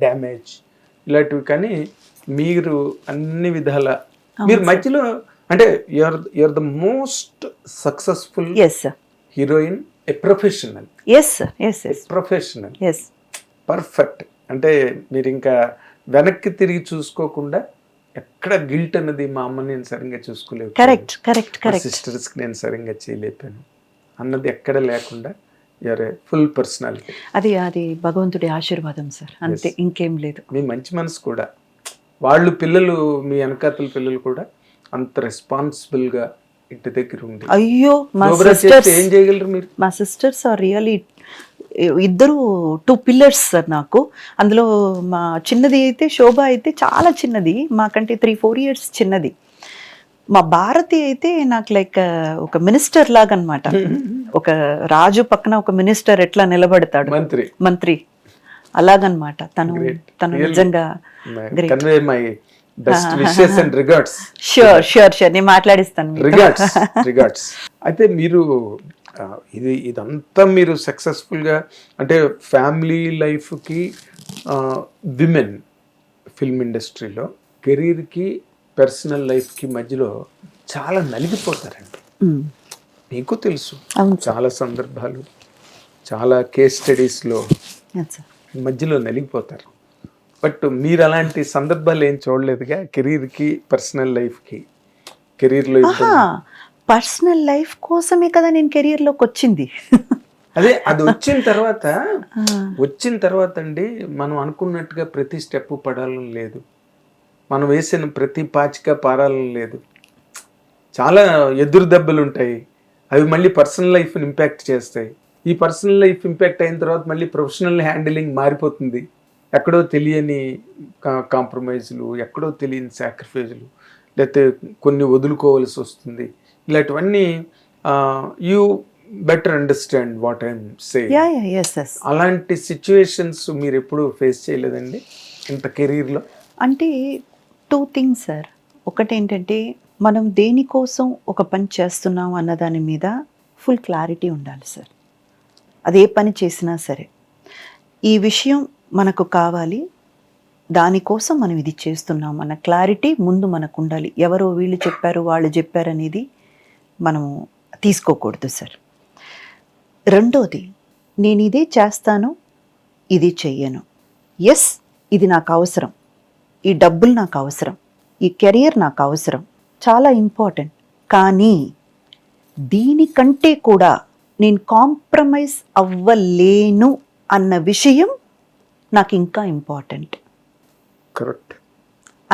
డ్యామేజ్, ఇలాంటివి. కానీ మీరు అన్ని విధాల మీరు మధ్యలో అంటే you're the most successful heroine, a professional. Professional, perfect. అంటే మీరు ఇంకా వెనక్కి తిరిగి చూసుకోకుండా ఎక్కడ గిల్ట్ అన్నది, మా అమ్మని నేను సరిగ్గా చూసుకోలేదు, కరెక్ట్ కరెక్ట్ కరెక్ట్, సిస్టర్స్కి నేను సరిగ్గా చేయలేపాను అన్నది ఎక్కడ లేకుండా ఫుల్ పర్సనాలిటీ. అది భగవంతుడి ఆశీర్వాదం సార్, అంతే, ఇంకేం లేదు. మీ మంచి మనసు కూడా, వాళ్ళు పిల్లలు, మీ వెనకాతల పిల్లలు కూడా అంత రెస్పాన్సిబుల్ గా ఇంటి దగ్గర ఉంది. అయ్యో మా సిస్టర్స్ ఏం చేయగలరు మీరు? మా సిస్టర్స్ ఆర్ రియల్లీ, ఇద్దరు 2 పిల్లర్స్ సార్ నాకు. అందులో మా చిన్నది అయితే, శోభ అయితే చాలా చిన్నది, మాకంటే 3-4 years చిన్నది. మా భారతి అయితే నాకు లైక్ ఒక మినిస్టర్ లాగా అనమాట. ఒక రాజు పక్కన ఒక మినిస్టర్ ఎట్లా నిలబడతాడు, మంత్రి అలాగనమాట. తను నిజంగా షూర్ నేను మాట్లాడిస్తాను. రిగార్డ్స్. అయితే మీరు ఇదంతా మీరు సక్సెస్ఫుల్గా, అంటే ఫ్యామిలీ లైఫ్కి, విమెన్ ఫిల్మ్ ఇండస్ట్రీలో కెరీర్కి, పర్సనల్ లైఫ్కి మధ్యలో చాలా నలిగిపోతారండి. మీకు తెలుసు చాలా సందర్భాలు, చాలా కేస్ స్టడీస్లో మధ్యలో నలిగిపోతారు. బట్ మీరు అలాంటి సందర్భాలు ఏం చూడలేదుగా, కెరీర్కి పర్సనల్ లైఫ్కి? కెరీర్లో పర్సనల్ లైఫ్ కోసమే కదా నేను కెరీర్లోకి వచ్చింది. అదే అది వచ్చిన తర్వాత అండి, మనం అనుకున్నట్టుగా ప్రతి స్టెప్ పడాలని లేదు, మనం వేసిన ప్రతి పాచిక పారాలని లేదు. చాలా ఎదురు దెబ్బలు ఉంటాయి, అవి మళ్ళీ పర్సనల్ లైఫ్ని ఇంపాక్ట్ చేస్తాయి. ఈ పర్సనల్ లైఫ్ ఇంపాక్ట్ అయిన తర్వాత మళ్ళీ ప్రొఫెషనల్ హ్యాండిలింగ్ మారిపోతుంది. ఎక్కడో తెలియని కాంప్రమైజ్లు, ఎక్కడో తెలియని సాక్రిఫైజులు, లేకపోతే కొన్ని వదులుకోవాల్సి వస్తుంది. ఇలాంటివన్నీ you better understand what I'm saying. Yes. అలాంటి సిచ్యువేషన్స్ మీరు ఎప్పుడు ఫేస్ చేయలేదండి ఇంత కెరీర్లో? అంటే 2 థింగ్స్ సార్. ఒకటేంటంటే మనం దేనికోసం ఒక పని చేస్తున్నాం అన్న దాని మీద ఫుల్ క్లారిటీ ఉండాలి సార్. అదే పని చేసినా సరే ఈ విషయం మనకు కావాలి, దానికోసం మనం ఇది చేస్తున్నాం అన్న క్లారిటీ ముందు మనకు ఉండాలి. ఎవరో వీళ్ళు చెప్పారు వాళ్ళు చెప్పారు అనేది మనము తీసుకోకూడదు సార్. రెండోది, నేను ఇదే చేస్తాను, ఇది చెయ్యను. ఎస్, ఇది నాకు అవసరం, ఈ డబ్బులు నాకు అవసరం, ఈ కెరియర్ నాకు అవసరం, చాలా ఇంపార్టెంట్. కానీ దీనికంటే కూడా నేను కాంప్రమైజ్ అవ్వలేను అన్న విషయం నాకు ఇంకా ఇంపార్టెంట్. కరెక్ట్.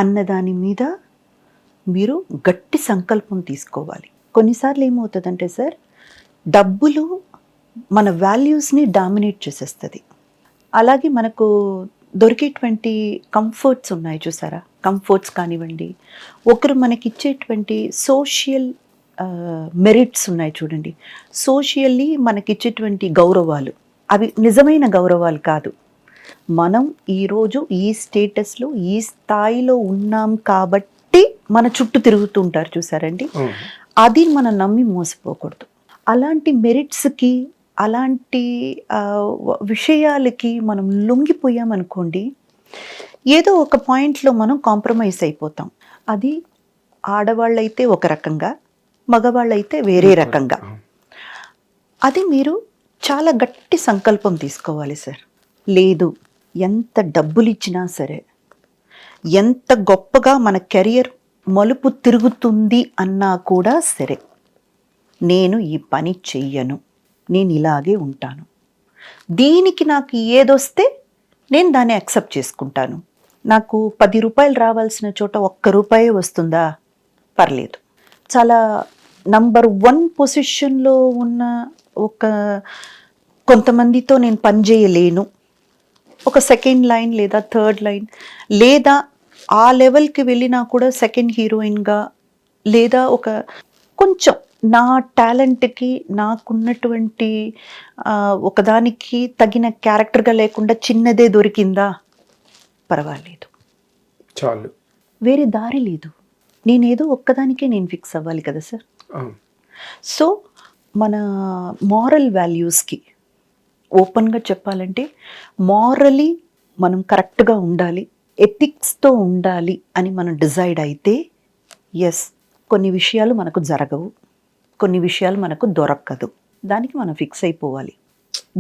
అన్నదాని మీద మీరు గట్టి సంకల్పం తీసుకోవాలి. కొన్నిసార్లు ఏమవుతుందంటే సార్, డబ్బులు మన వాల్యూస్ని డామినేట్ చేసేస్తుంది. అలాగే మనకు దొరికేటువంటి కంఫర్ట్స్ ఉన్నాయి చూసారా, కంఫర్ట్స్ కానివ్వండి, ఒకరు మనకిచ్చేటువంటి సోషల్ మెరిట్స్ ఉన్నాయి చూడండి, సోషల్లీ మనకిచ్చేటువంటి గౌరవాలు, అవి నిజమైన గౌరవాలు కాదు. మనం ఈరోజు ఈ స్టేటస్లో ఈ స్థాయిలో ఉన్నాం కాబట్టి మన చుట్టూ తిరుగుతుంటారు చూసారండి, అది మనం నమ్మి మోసపోకూడదు. అలాంటి మెరిట్స్కి, అలాంటి విషయాలకి మనం లొంగిపోయామనుకోండి, ఏదో ఒక పాయింట్లో మనం కాంప్రమైజ్ అయిపోతాం. అది ఆడవాళ్ళైతే ఒక రకంగా, మగవాళ్ళైతే వేరే రకంగా. అది మీరు చాలా గట్టి సంకల్పం తీసుకోవాలి సార్. లేదు, ఎంత డబ్బులు ఇచ్చినా సరే, ఎంత గొప్పగా మన కెరియర్ మలుపు తిరుగుతుంది అన్నా కూడా సరే, నేను ఈ పని చెయ్యను, నేను ఇలాగే ఉంటాను. దీనికి నాకు ఏదొస్తే నేను దాన్ని యాక్సెప్ట్ చేసుకుంటాను. నాకు 10 రూపాయలు రావాల్సిన చోట 1 రూపాయే వస్తుందా, పర్లేదు. చాలా నంబర్ 1 పొజిషన్లో ఉన్న కొంతమందితో నేను పని చేయలేను, ఒక సెకండ్ లైన్ లేదా థర్డ్ లైన్, లేదా ఆ లెవెల్కి వెళ్ళినా కూడా సెకండ్ హీరోయిన్గా, లేదా ఒక కొంచెం నా టాలెంట్కి నాకున్నటువంటి ఒకదానికి తగిన క్యారెక్టర్గా లేకుండా చిన్నదే దొరికిందా, పర్వాలేదు, చాలు, వేరే దారి లేదు. నేనేదో ఒక్కదానికే నేను ఫిక్స్ అవ్వాలి కదా సార్. సో మన మారల్ వాల్యూస్కి ఓపెన్గా చెప్పాలంటే, మారలీ మనం కరెక్ట్గా ఉండాలి, ఎథిక్స్తో ఉండాలి అని మనం డిసైడ్ అయితే, ఎస్, కొన్ని విషయాలు మనకు జరగవు, కొన్ని విషయాలు మనకు దొరకదు, దానికి మనం ఫిక్స్ అయిపోవాలి.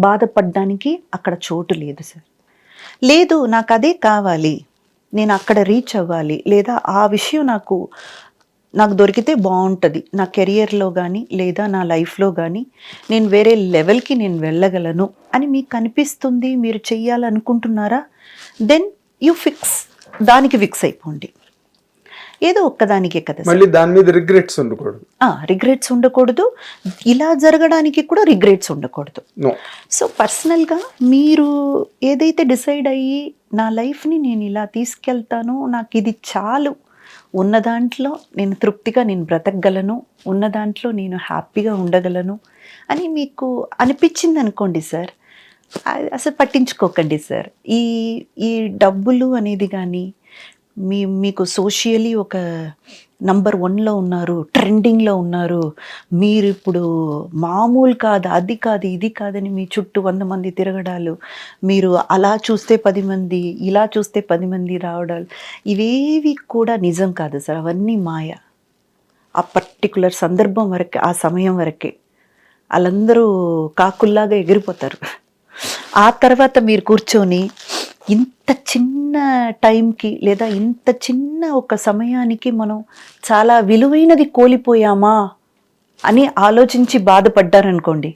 బాధపడడానికి అక్కడ చోటు లేదు సార్. లేదు, నాకు అదే కావాలి, నేను అక్కడ రీచ్ అవ్వాలి, లేదా ఆ విషయం నాకు దొరికితే బాగుంటుంది, నా కెరియర్లో కానీ లేదా నా లైఫ్లో కానీ నేను వేరే లెవెల్కి నేను వెళ్ళగలను అని మీకు అనిపిస్తుంది, మీరు చెయ్యాలనుకుంటున్నారా, దెన్ యూ ఫిక్స్, దానికి ఫిక్స్ అయిపోండి. ఏదో ఒక్కదానికే కదా మళ్ళీ దాని మీద రిగ్రెట్స్ ఉండకూడదు. రిగ్రెట్స్ ఉండకూడదు, ఇలా జరగడానికి కూడా రిగ్రెట్స్ ఉండకూడదు. సో పర్సనల్గా మీరు ఏదైతే డిసైడ్ అయ్యి నా లైఫ్ని నేను ఇలా తీసుకెళ్తాను, నాకు ఇది చాలు, ఉన్న దాంట్లో నేను తృప్తిగా నేను బ్రతకగలను, ఉన్న దాంట్లో నేను హ్యాపీగా ఉండగలను అని మీకు అనిపించింది అనుకోండి సార్, అసలు పట్టించుకోకండి సార్. ఈ డబ్బులు అనేది కానీ, మీకు సోషియలీ ఒక నంబర్ 1లో ఉన్నారు, ట్రెండింగ్లో ఉన్నారు, మీరు ఇప్పుడు మామూలు కాదు, అది కాదు, ఇది కాదని మీ చుట్టూ 100 మంది తిరగడాలు, మీరు అలా చూస్తే 10 మంది, ఇలా చూస్తే 10 మంది రావడాలు, ఇవేవి కూడా నిజం కాదు సార్. అవన్నీ మాయ. ఆ పర్టికులర్ సందర్భం వరకే, ఆ సమయం వరకే వాళ్ళందరూ కాకుల్లాగా ఎగిరిపోతారు. ఆ తర్వాత మీరు కూర్చొని ఇంత చిన్న టైంకి లేదా ఇంత చిన్న ఒక సమయానికి మనం చాలా విలువైనది కోల్పోయామా అని ఆలోచించి బాధపడ్డారనుకోండి,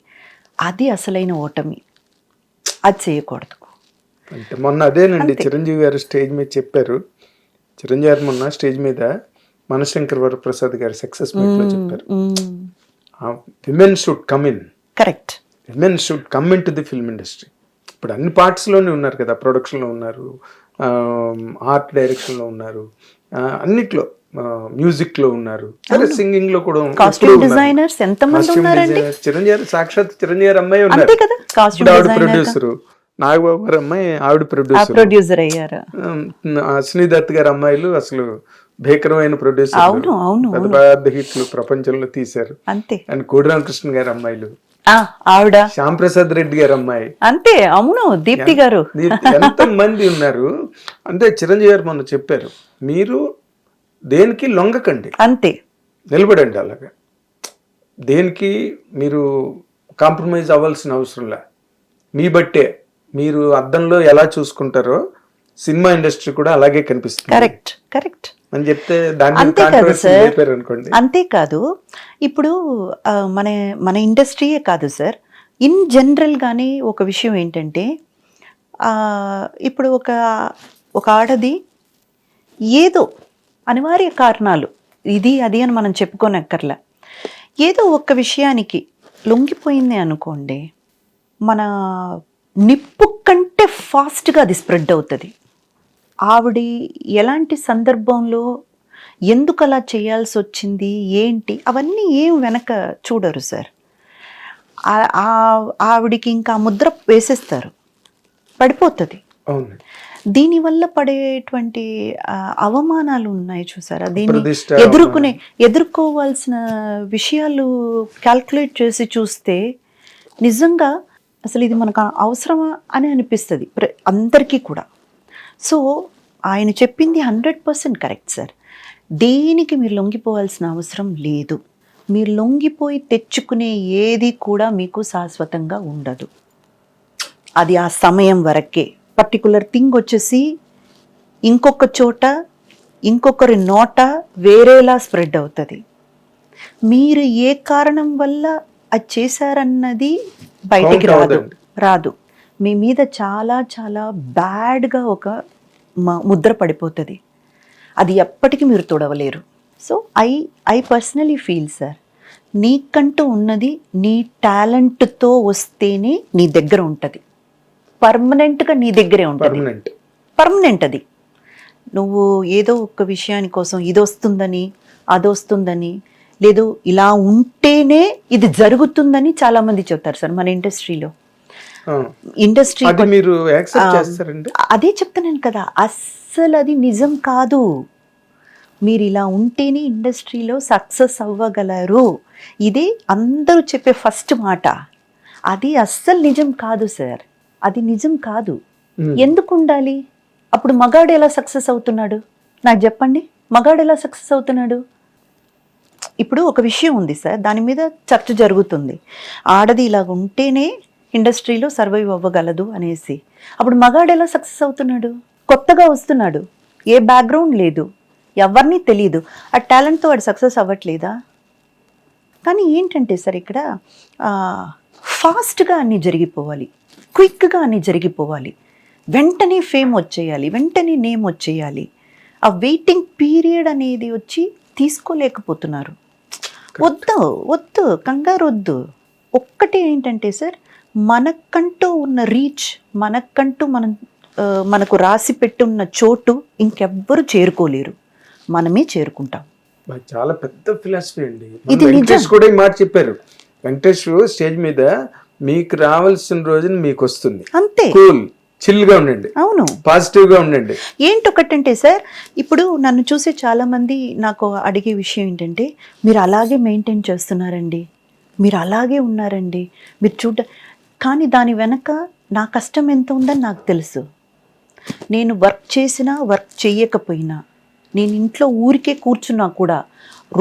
అది అసలైన ఓటమి. అది చేయకూడదు. అంటే మొన్న అదేనండి చిరంజీవి గారు స్టేజ్ మీద చెప్పారు. చిరంజీవి గారు మొన్న స్టేజ్ మీద మనశంకర్ వరప్రసాద్ గారి సక్సెస్ మీట్లో చెప్పారు, women should come in. Correct. Women should come in to the film industry. ఇప్పుడు అన్ని పార్ట్స్లోనే ఉన్నారు కదా, ప్రొడక్షన్లో ఉన్నారు, ఆర్ట్ డైరెక్షన్లో ఉన్నారు, అన్నిట్లో, మ్యూజిక్లో ఉన్నారు, సరే సింగింగ్లో కూడా కాస్ట్యూమ్ డిజైనర్స్ ఎంతమంది ఉన్నారండి? చిరంజీవి, సాక్షాత్ చిరంజీవి అమ్మాయి అంతే ఉన్నారు, కదా, కాస్ట్యూమ్ ఆవిడ డిజైనర్ ప్రొడ్యూసరు. నాగబాబు గారు అమ్మాయి ఆవిడ ప్రొడ్యూసర్ అయ్యారు. అశ్విని దత్ గారు అమ్మాయిలు అసలు భీకరమైన ప్రొడ్యూసర్, అవును అవును పెద్ద పెద్ద హిట్లు ప్రపంచంలో తీశారు. అంతే. అండ్ కోడి రామకృష్ణ గారి అమ్మాయిలు, ఆవిడ శ్యామ్ ప్రసాద్ రెడ్డి గారి అమ్మాయి, అంతే. అవును, దీప్తి గారు, ఎంత మంది ఉన్నారు. అంటే చిరంజీవి గారు మొన్న చెప్పారు, మీరు దేనికి లొంగకండి, అంతే, నిలబడండి. అలాగా దేనికి మీరు కాంప్రమైజ్ అవ్వాల్సిన అవసరంలే. మీ బట్టే మీరు అద్దంలో ఎలా చూసుకుంటారో సినిమా ఇండస్ట్రీ కూడా అలాగే కనిపిస్తుంది. కరెక్ట్ కరెక్ట్ అని చెప్తే దాన్ని అనుకోండి. అంతేకాదు, ఇప్పుడు మన మన ఇండస్ట్రీయే కాదు సార్, ఇన్ జనరల్ గానీ ఒక విషయం ఏంటంటే, ఇప్పుడు ఒక ఆడది ఏదో అనివార్య కారణాలు ఇది అది అని మనం చెప్పుకోనక్కర్లా, ఏదో ఒక్క విషయానికి లొంగిపోయింది అనుకోండి, మన నిప్పు కంటే ఫాస్ట్గా అది స్ప్రెడ్ అవుతుంది. ఆవిడ ఎలాంటి సందర్భంలో ఎందుకు అలా చేయాల్సి వచ్చింది ఏంటి అవన్నీ ఏం వెనక చూడరు సార్. ఆవిడికి ఇంకా ముద్ర వేసేస్తారు, పడిపోతుంది. దీనివల్ల పడేటువంటి అవమానాలు ఉన్నాయి చూసారా, దీన్ని ఎదుర్కోవాల్సిన విషయాలు క్యాల్కులేట్ చేసి చూస్తే నిజంగా అసలు ఇది మనకు అవసరమా అని అనిపిస్తుంది అందరికీ కూడా. సో ఆయన చెప్పింది 100% కరెక్ట్ సార్. దేనికి మీరు లొంగిపోవాల్సిన అవసరం లేదు. మీరు లొంగిపోయి తెచ్చుకునే ఏది కూడా మీకు శాశ్వతంగా ఉండదు. అది ఆ సమయం వరకే. పర్టికులర్ థింగ్ వచ్చేసి ఇంకొక చోట ఇంకొకరి నోట వేరేలా స్ప్రెడ్ అవుతుంది. మీరు ఏ కారణం వల్ల అది చేశారన్నది బయటికి రాదు. మీ మీద చాలా చాలా బ్యాడ్గా ఒక ముద్ర పడిపోతుంది. అది ఎప్పటికీ మీరు తొడవలేరు. So I personally feel sir, నీకంటూ ఉన్నది నీ టాలెంట్తో వస్తేనే నీ దగ్గర ఉంటుంది, పర్మనెంట్గా నీ దగ్గరే ఉంటుంది, పర్మనెంట్. అది నువ్వు ఏదో ఒక విషయాని కోసం ఇది వస్తుందని అది వస్తుందని లేదు, ఇలా ఉంటేనే ఇది జరుగుతుందని చాలా మంది చెప్తారు సార్ మన ఇండస్ట్రీలో. ఇండస్ట్రీ అదే చెప్తున్నాను కదా, అస్సలు అది నిజం కాదు. మీరు ఇలా ఉంటేనే ఇండస్ట్రీలో సక్సెస్ అవ్వగలరు, ఇదే అందరూ చెప్పే ఫస్ట్ మాట. అది అస్సలు నిజం కాదు సార్, అది నిజం కాదు. ఎందుకు ఉండాలి? అప్పుడు మగాడు ఎలా సక్సెస్ అవుతున్నాడు నాకు చెప్పండి, మగాడు ఎలా సక్సెస్ అవుతున్నాడు? ఇప్పుడు ఒక విషయం ఉంది సార్, దాని మీద చర్చ జరుగుతుంది. ఆడది ఇలాగ ఉంటేనే ఇండస్ట్రీలో సర్వైవ్ అవ్వగలదు అనేసి. అప్పుడు మగాడు ఎలా సక్సెస్ అవుతున్నాడు? కొత్తగా వస్తున్నాడు, ఏ బ్యాక్గ్రౌండ్ లేదు, ఎవరిని తెలియదు, ఆ టాలెంట్తో వాడు సక్సెస్ అవ్వట్లేదా? కానీ ఏంటంటే సార్ ఇక్కడ ఫాస్ట్గా అన్నీ జరిగిపోవాలి, క్విక్గా అన్నీ జరిగిపోవాలి, వెంటనే ఫేమ్ వచ్చేయాలి, వెంటనే నేమ్ వచ్చేయాలి. ఆ వెయిటింగ్ పీరియడ్ అనేది వచ్చి తీసుకోలేకపోతున్నారు. వద్దు కంగారు వద్దు. ఒక్కటే ఏంటంటే సార్, మనకంటూ ఉన్న రీచ్, మనకంటూ మనకు రాసి పెట్టున్న చోటు ఇంకెవ్వరు చేరుకోలేరు, మనమే చేరుకుంటాం. చాలా పెద్ద ఫిలాసఫీ అండి. వెంకటేష్ కూడా ఈ మాట చెప్పారు. వెంకటేష్ స్టేజ్ మీద మీకు రావాల్సిన రోజున మీకు వస్తుంది, అంతే. కూల్ చిల్గా ఉండండి, అవును, పాజిటివ్గా ఉండండి. ఏంటొకటంటే సార్, ఇప్పుడు నన్ను చూసే చాలా మంది నాకు అడిగే విషయం ఏంటంటే, మీరు అలాగే మెయింటైన్ చేస్తున్నారండి, మీరు అలాగే ఉన్నారండి, మీరు కానీ దాని వెనక నా కష్టం ఎంత ఉందని నాకు తెలుసు. నేను వర్క్ చేసినా వర్క్ చేయకపోయినా, నేను ఇంట్లో ఊరికే కూర్చున్నా కూడా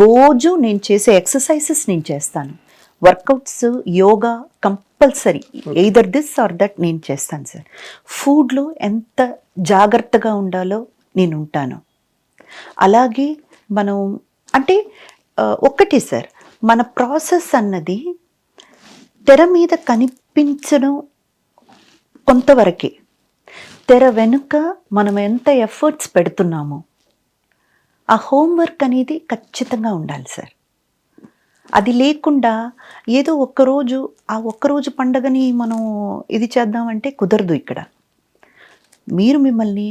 రోజు నేను చేసే ఎక్సర్సైజెస్ నేను చేస్తాను, workouts, yoga compulsory, either this or that నేను చేస్తాను సార్. ఫుడ్లో ఎంత జాగ్రత్తగా ఉండాలో నేను ఉంటాను. అలాగే మనం అంటే ఒక్కటే సార్, మన ప్రాసెస్ అన్నది తెర మీద కనిపించడం కొంతవరకే, తెర వెనుక మనం ఎంత ఎఫర్ట్స్ పెడుతున్నామో ఆ హోంవర్క్ అనేది ఖచ్చితంగా ఉండాలి సార్. అది లేకుండా ఏదో ఒక్కరోజు ఆ ఒక్కరోజు పండగని మనం ఇది చేద్దామంటే కుదరదు ఇక్కడ. మీరు మిమ్మల్ని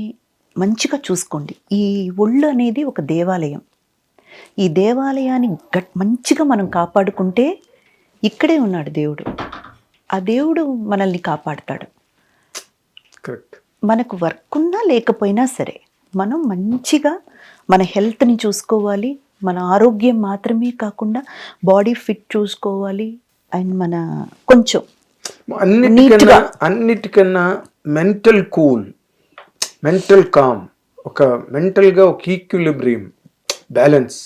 మంచిగా చూసుకోండి. ఈ ఒళ్ళు అనేది ఒక దేవాలయం. ఈ దేవాలయాన్ని మంచిగా మనం కాపాడుకుంటే ఇక్కడే ఉన్నాడు దేవుడు. ఆ దేవుడు మనల్ని కాపాడుతాడు. కరెక్ట్. మనకు వర్క్ ఉన్నా లేకపోయినా సరే మనం మంచిగా మన హెల్త్ని చూసుకోవాలి. మన ఆరోగ్యం మాత్రమే కాకుండా బాడీ ఫిట్ చూసుకోవాలి. అండ్ మన కొంచెం అన్నిటికన్నా మెంటల్ కూల్, మెంటల్ కామ్, ఒక మెంటల్గా ఒక ఈక్విలిబ్రియం, బ్యాలెన్స్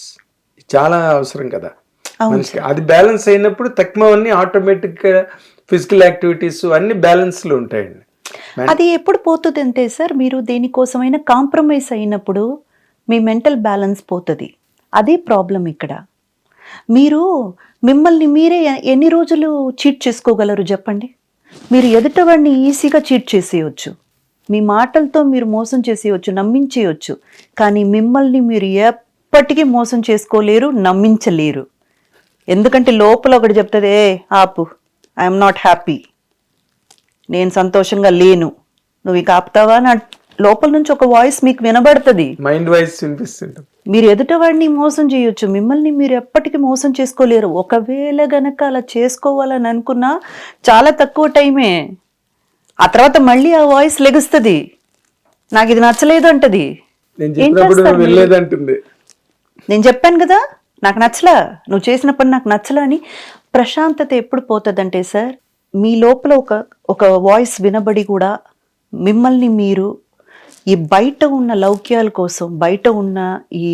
చాలా అవసరం కదా మనిషికి. అది బ్యాలెన్స్ అయినప్పుడు తక్కువన్నీ ఆటోమేటిక్గా ఫిజికల్ యాక్టివిటీస్ అన్ని బ్యాలెన్స్లో ఉంటాయండి. అది ఎప్పుడు పోతుంది అంటే సార్, మీరు దేనికోసమైనా కాంప్రమైజ్ అయినప్పుడు మీ మెంటల్ బ్యాలెన్స్ పోతుంది. అదే ప్రాబ్లం ఇక్కడ. మీరు మిమ్మల్ని మీరే ఎన్ని రోజులు చీట్ చేసుకోగలరు చెప్పండి? మీరు ఎదుటవాడిని ఈజీగా చీట్ చేసేయచ్చు, మీ మాటలతో మీరు మోసం చేసేయచ్చు, నమ్మించేయచ్చు. కానీ మిమ్మల్ని మీరు ఎప్పటికీ మోసం చేసుకోలేరు, నమ్మించలేరు. ఎందుకంటే లోపల ఒకటి చెప్తుంది, ఏ ఆపు, ఐఎమ్ నాట్ హ్యాపీ, నేను సంతోషంగా లేను, నువ్వు ఇక ఆపుతావా? నా లోపల నుంచి ఒక వాయిస్ మీకు వినబడుతుంది, మైండ్ వాయిస్ వినిపిస్తుంది. మీరు ఎదుటవాడిని మోసం చేయొచ్చు, మిమ్మల్ని మీరు ఎప్పటికీ మోసం చేసుకోలేరు. ఒకవేళ గనక అలా చేసుకోవాలని అనుకున్నా చాలా తక్కువ టైమే. ఆ తర్వాత మళ్ళీ ఆ వాయిస్ లెగుస్తుంది, నాకు ఇది నచ్చలేదు అంటది. నేను చెప్పాను కదా నాకు నచ్చలా, నువ్వు చేసిన పని నాకు నచ్చలా అని. ప్రశాంతత ఎప్పుడు పోతుందంటే సార్, మీ లోపల ఒక వాయిస్ వినబడి కూడా మిమ్మల్ని మీరు ఈ బయట ఉన్న లౌక్యాల కోసం, బయట ఉన్న ఈ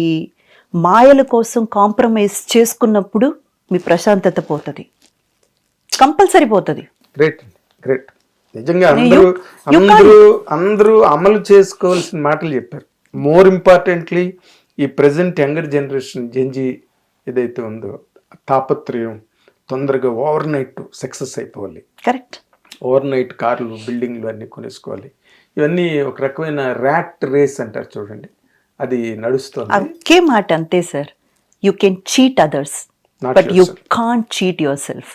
మాయల కోసం కాంప్రమైజ్ చేసుకున్నప్పుడు మీ ప్రశాంతత పోతుంది, కంపల్సరీ పోతుంది. Great great. నిజంగా అందరూ అమలు చేసుకోవాల్సిన మాటలు చెప్పారు. మోర్ ఇంపార్టెంట్లీ ఈ ప్రెసెంట్ యంగర్ జనరేషన్ జెన్జీ ఏదైతే ఉందో తాపత్రయం, తొందరగా ఓవర్ నైట్ సక్సెస్ అయిపోవాలి. కరెక్ట్. ఓవర్ నైట్ కార్లు, బిల్డింగ్లు అన్నీ కొనేసుకోవాలి. ఇవన్నీ ఒక రకమైన ర్యాట్ రేస్ అంటారు చూడండి, అది నడుస్తుంది. ఒకే మాట అంతే sir, you can cheat others but you can't cheat your self.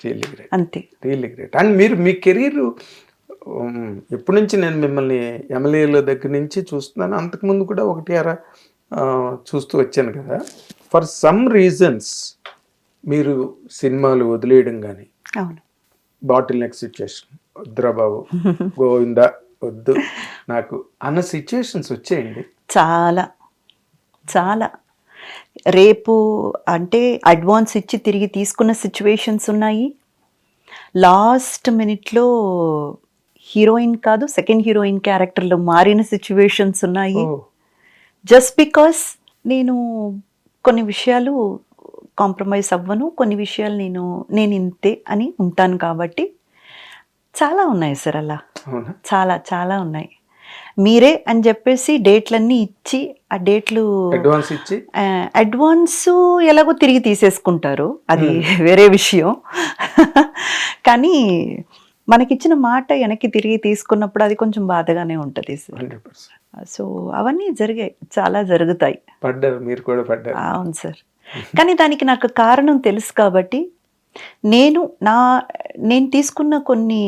Really great, అంతే, రియల్లీ గ్రేట్. అండ్ మీరు మీ కెరీర్ ఎప్పటి నుంచి, నేను మిమ్మల్ని ఎమ్మెల్యేల దగ్గర నుంచి చూస్తున్నాను, అంతకుముందు కూడా ఒకటి అరా చూస్తూ వచ్చాను కదా. ఫర్ సమ్ రీజన్స్ మీరు సినిమాలు వదిలేయడం కానీ, అవును, బాటిల్ నెక్ సిచ్యుయేషన్, వద్దురా బాబు గోవిందా వద్దు నాకు అన్న సిచ్యుయేషన్స్ వచ్చాయండి. చాలా చాలా. రేపు అంటే అడ్వాన్స్ ఇచ్చి తిరిగి తీసుకున్న సిచ్యువేషన్స్ ఉన్నాయి. లాస్ట్ మినిట్లో హీరోయిన్ కాదు, సెకండ్ హీరోయిన్ క్యారెక్టర్లో మారిన సిచ్యువేషన్స్ ఉన్నాయి. జస్ట్ బికాస్ నేను కొన్ని విషయాలు కాంప్రమైజ్ అవ్వను, కొన్ని విషయాలు నేను ఇంతే అని ఉంటాను కాబట్టి చాలా ఉన్నాయి సార్ అలా. చాలా చాలా ఉన్నాయి. మీరే అని చెప్పేసి డేట్లన్నీ ఇచ్చి, ఆ డేట్లు అడ్వాన్స్ ఎలాగో తిరిగి తీసేసుకుంటారు, అది వేరే విషయం. కానీ మనకిచ్చిన మాట వెనక్కి తిరిగి తీసుకున్నప్పుడు అది కొంచెం బాధగానే ఉంటుంది సార్. సో అవన్నీ జరిగాయి, చాలా జరుగుతాయి. పడ్డారు, మీరు కూడా పడ్డారు. అవును సార్. కానీ దానికి నాకు కారణం తెలుసు కాబట్టి నేను తీసుకున్న కొన్ని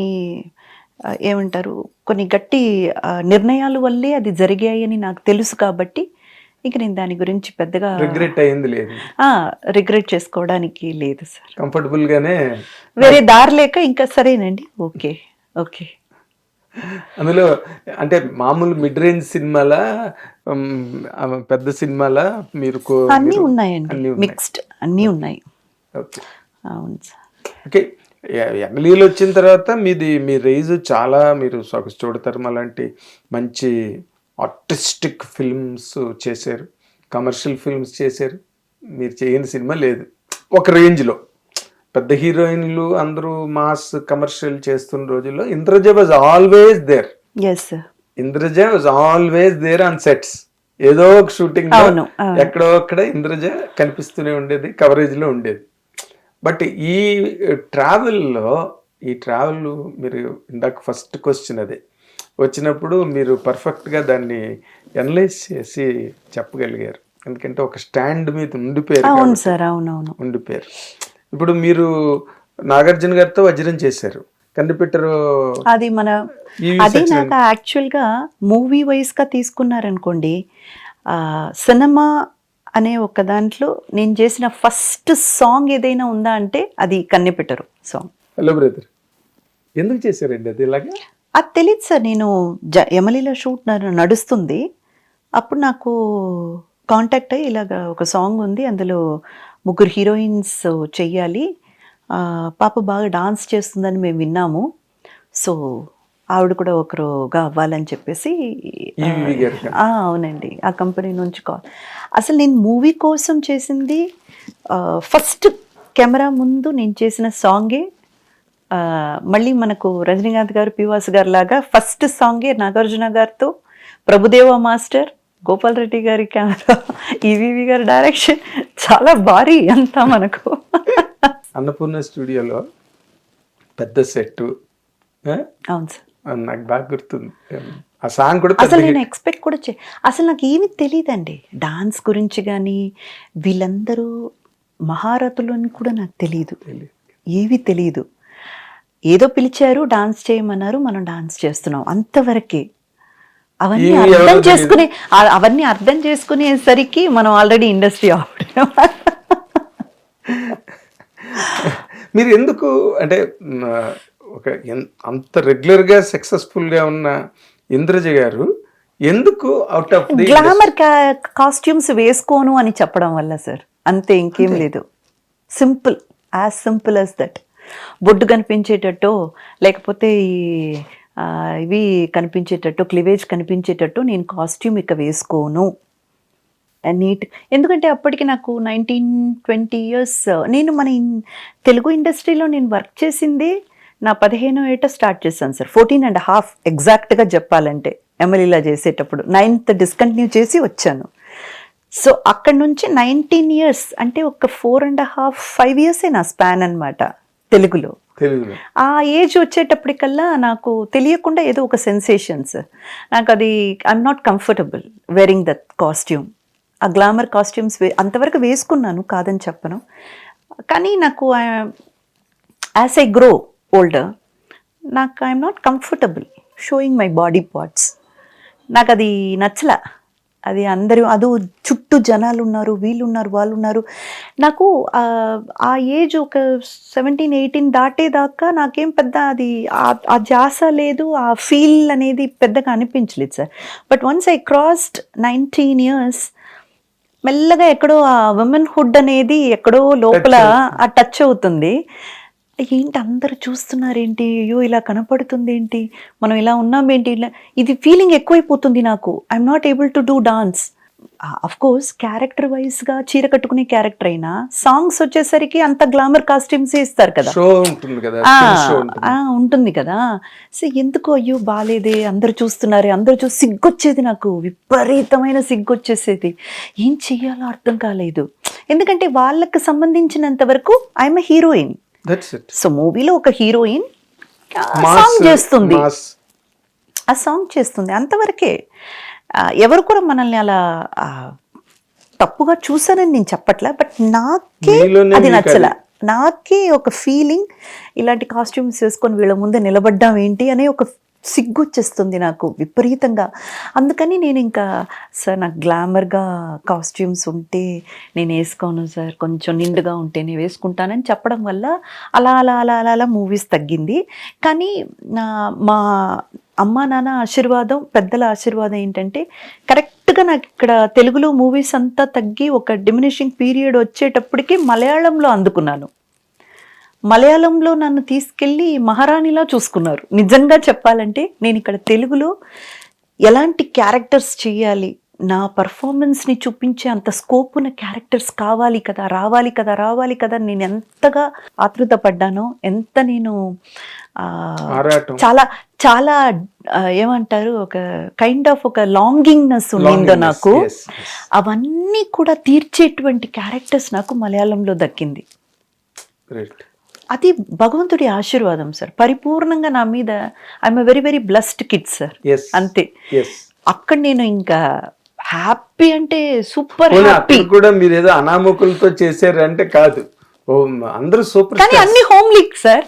ఏమంటారు, కొన్ని గట్టి నిర్ణయాల వల్లే అది జరిగాయి అని నాకు తెలుసు కాబట్టి ఇక నేను దాని గురించి పెద్దగా రిగ్రెట్ చేసుకోవడానికి లేదు సార్. కంఫర్టబుల్ గానే, వేరే దారి లేక ఇంకా సరేనండి, ఓకే ఓకే. అందులో అంటే మామూలు మిడ్ రేంజ్ సినిమాలా, పెద్ద సినిమాలా మీరు? అన్నీ ఉన్నాయండి, మిక్స్డ్ అన్నీ ఉన్నాయి. అవును సార్. ఓకే. ఎమ్మెల్యేలు వచ్చిన తర్వాత మీ రేంజ్ చాలా, మీరు చూడతారు అలాంటి మంచి ఆర్టిస్టిక్ ఫిల్మ్స్ చేశారు, కమర్షియల్ ఫిల్మ్స్ చేశారు. మీరు చేయని సినిమా లేదు ఒక రేంజ్లో. పెద్ద హీరోయిన్లు అందరూ మాస్ కమర్షియల్ చేస్తున్న రోజుల్లో Indraja was always there. Indraja was always there on sets. ఏదో ఒక షూటింగ్ ఎక్కడో అక్కడ ఇంద్రజ కనిపిస్తూనే ఉండేది, కవరేజ్ లో ఉండేది. బట్ ఈ ట్రావెల్ మీరు ఇందాక ఫస్ట్ క్వశ్చన్ అదే వచ్చినప్పుడు మీరు పర్ఫెక్ట్గా దాన్ని అనలైజ్ చేసి చెప్పగలిగారు. ఎందుకంటే ఒక స్టాండ్ మీద ఉండిపోయారు అవును కాబట్టి. సార్, అవునవును. ఉండిపోయారు. ఇప్పుడు మీరు నాగార్జున గారితో వజ్రం చేశారు, కనిపెట్టరు. అది మన అది నాకు యాక్చువల్గా మూవీ వైజ్గా తీసుకున్నారనుకోండి, సినిమా అనే ఒక దాంట్లో నేను చేసిన ఫస్ట్ సాంగ్ ఏదైనా ఉందా అంటే అది కన్నెపెట్టరు సాంగ్. హలో బ్రదర్, ఎందుకు చేశారండి అది ఇలాగా? అది తెలియదు సార్. నేను యమలీల షూట్ నడుస్తుంది, అప్పుడు నాకు కాంటాక్ట్ అయ్యి ఇలాగ ఒక సాంగ్ ఉంది, అందులో 3 హీరోయిన్స్ చెయ్యాలి, పాప బాగా డాన్స్ చేస్తుందని మేము విన్నాము, సో ఆవిడ కూడా ఒకరుగా అవ్వాలని చెప్పేసి. ఈవీవి గారు. అవునండి, ఆ కంపెనీ నుంచి కాల్. అసలు నేను మూవీ కోసం చేసింది ఫస్ట్ కెమెరా ముందు నేను చేసిన సాంగే. మళ్ళీ మనకు రజనీకాంత్ గారు, పివాస్ గారు లాగా ఫస్ట్ సాంగే నాగార్జున గారితో, ప్రభుదేవ మాస్టర్, గోపాల్ రెడ్డి గారి కెమెరా, ఈవీవి గారి డైరెక్షన్, చాలా భారీ అంతా మనకు. అన్నపూర్ణ స్టూడియోలో పెద్ద సెట్. అవును సార్, నాకు బాగా గుర్తుంది. ఆ సాంగ్ కూడా అసలు నేను ఎక్స్పెక్ట్ కూడా అసలు నాకు ఏమీ తెలియదండి డాన్స్ గురించి, కానీ వీళ్ళందరూ మహారథులు అని కూడా నాకు తెలియదు, ఏమీ తెలియదు. ఏదో పిలిచారు, డాన్స్ చేయమన్నారు, మనం డాన్స్ చేస్తున్నాం, అంతవరకే. అవన్నీ అర్థం చేసుకునేసరికి మనం ఆల్రెడీ ఇండస్ట్రీ ఆవిడ. మీరు ఎందుకు అంటే ఒక అంత రెగ్యులర్గా సక్సెస్ఫుల్గా ఉన్న ఇంద్రజ గారు ఎందుకు out of the glamour costumes వేసుకోను అని చెప్పడం వల్ల సార్, అంతే, ఇంకేం లేదు. Simple, as simple as that. బొడ్డు కనిపించేటట్టు, లేకపోతే ఇవి కనిపించేటట్టు, క్లివేజ్ కనిపించేటట్టు నేను కాస్ట్యూమ్ ఇక వేసుకోను. నీట్, ఎందుకంటే అప్పటికి నాకు 19-20 ఇయర్స్. నేను మన తెలుగు ఇండస్ట్రీలో నేను వర్క్ చేసింది నా 15వ ఏట స్టార్ట్ చేశాను సార్, 14.5 ఎగ్జాక్ట్గా చెప్పాలంటే. ఎమ్మెల్యేలా చేసేటప్పుడు 9th డిస్కంటిన్యూ చేసి వచ్చాను. సో అక్కడ నుంచి 19 ఇయర్స్ అంటే ఒక 4.5-5 ఇయర్సే నా స్పాన్ అనమాట తెలుగులో. ఆ ఏజ్ వచ్చేటప్పటికల్లా నాకు తెలియకుండా ఏదో ఒక సెన్సేషన్స్, నాకు అది I'm not comfortable wearing that costume. ఆ గ్లామర్ కాస్ట్యూమ్స్ అంతవరకు వేసుకున్నాను, కాదని చెప్పను, కానీ నాకు యాజ్ ఐ గ్రో ఓల్డర్ నాకు I'm not comfortable sowing my body parts. నాకు అది నచ్చల. అది అందరూ చుట్టూ జనాలు ఉన్నారు, వీళ్ళు ఉన్నారు, వాళ్ళు ఉన్నారు. నాకు ఆ ఏజ్ ఒక 17-18 దాటేదాకా నాకేం పెద్ద అది ఆ జాస లేదు, ఆ ఫీల్ అనేది పెద్దగా అనిపించలేదు sir. But once I crossed 19 years, మెల్లగా ఎక్కడో ఆ ఉమెన్హుడ్ అనేది ఎక్కడో లోపల ఆ టచ్ అవుతుంది. ఏంటి అందరూ చూస్తున్నారేంటి, అయ్యో ఇలా కనపడుతుంది ఏంటి, మనం ఇలా ఉన్నామేంటి, ఇలా ఇది ఫీలింగ్ ఎక్కువైపోతుంది నాకు. I'm not able to do dance. Of course character వైజ్గా చీర కట్టుకునే క్యారెక్టర్ అయినా సాంగ్స్ వచ్చేసరికి అంత గ్లామర్ కాస్ట్యూమ్స్ ఇస్తారు కదా, ఉంటుంది కదా. సో ఎందుకు అయ్యో బాలేదే, అందరు చూస్తున్నారే, అందరు చూసి సిగ్గొచ్చేది, నాకు విపరీతమైన సిగ్గొచ్చేసేది. ఏం చెయ్యాలో అర్థం కాలేదు, ఎందుకంటే వాళ్ళకి సంబంధించినంత వరకు ఐఎమ్ ఎ హీరోయిన్. సో మూవీలో ఒక హీరోయిన్ సాంగ్ చేస్తుంది, ఆ సాంగ్ చేస్తుంది, అంతవరకే. ఎవరు కూడా మనల్ని అలా తప్పుగా చూసానని నేను చెప్పట్లే, బట్ నాకే అది నచ్చల. నాకే ఒక ఫీలింగ్, ఇలాంటి కాస్ట్యూమ్స్ వేసుకొని వీళ్ళ ముందే నిలబడ్డాం ఏంటి అనే ఒక సిగ్గు వచ్చేస్తుంది నాకు విపరీతంగా. అందుకని నేను ఇంకా సార్ నాకు గ్లామర్గా కాస్ట్యూమ్స్ ఉంటే నేను వేసుకోను సార్, కొంచెం నిండుగా ఉంటే నేను వేసుకుంటానని చెప్పడం వల్ల అలా అలా అలా అలా అలా మూవీస్ తగ్గింది. కానీ మా అమ్మా నాన్న ఆశీర్వాదం, పెద్దల ఆశీర్వాదం ఏంటంటే కరెక్ట్గా నాకు ఇక్కడ తెలుగులో మూవీస్ అంతా తగ్గి ఒక డిమినిషింగ్ పీరియడ్ వచ్చేటప్పటికి మలయాళంలో అందుకున్నాను. మలయాళంలో నన్ను తీసుకెళ్ళి మహారాణిలా చూసుకున్నారు. నిజంగా చెప్పాలంటే నేను ఇక్కడ తెలుగులో ఎలాంటి క్యారెక్టర్స్ చేయాలి, నా పర్ఫార్మెన్స్ని చూపించే అంత స్కోప్ ఉన్న క్యారెక్టర్స్ కావాలి కదా, రావాలి కదా, రావాలి కదా, నేను ఎంతగా ఆతృత పడ్డానో, ఎంత నేను చాలా చాలా ఏమంటారు, ఒక కైండ్ ఆఫ్ ఒక లాంగింగ్నెస్ ఉండిందో నాకు. అవన్నీ కూడా తీర్చేటువంటి క్యారెక్టర్స్ నాకు మలయాళంలో దక్కింది. అది భగవంతుడి ఆశీర్వాదం సార్, పరిపూర్ణంగా నా మీద. I'm a very very blessed kid sir, అంతే. అక్కడ నేను ఇంకా హ్యాపీ అంటే సూపర్ పోనీ హ్యాపీ. అక్కడ కూడా మీరు ఏదో అనామకులతో చేశారంటే కాదు, ఓ అందరూ సూపర్ కానీ అన్ని హోమ్లీ సార్.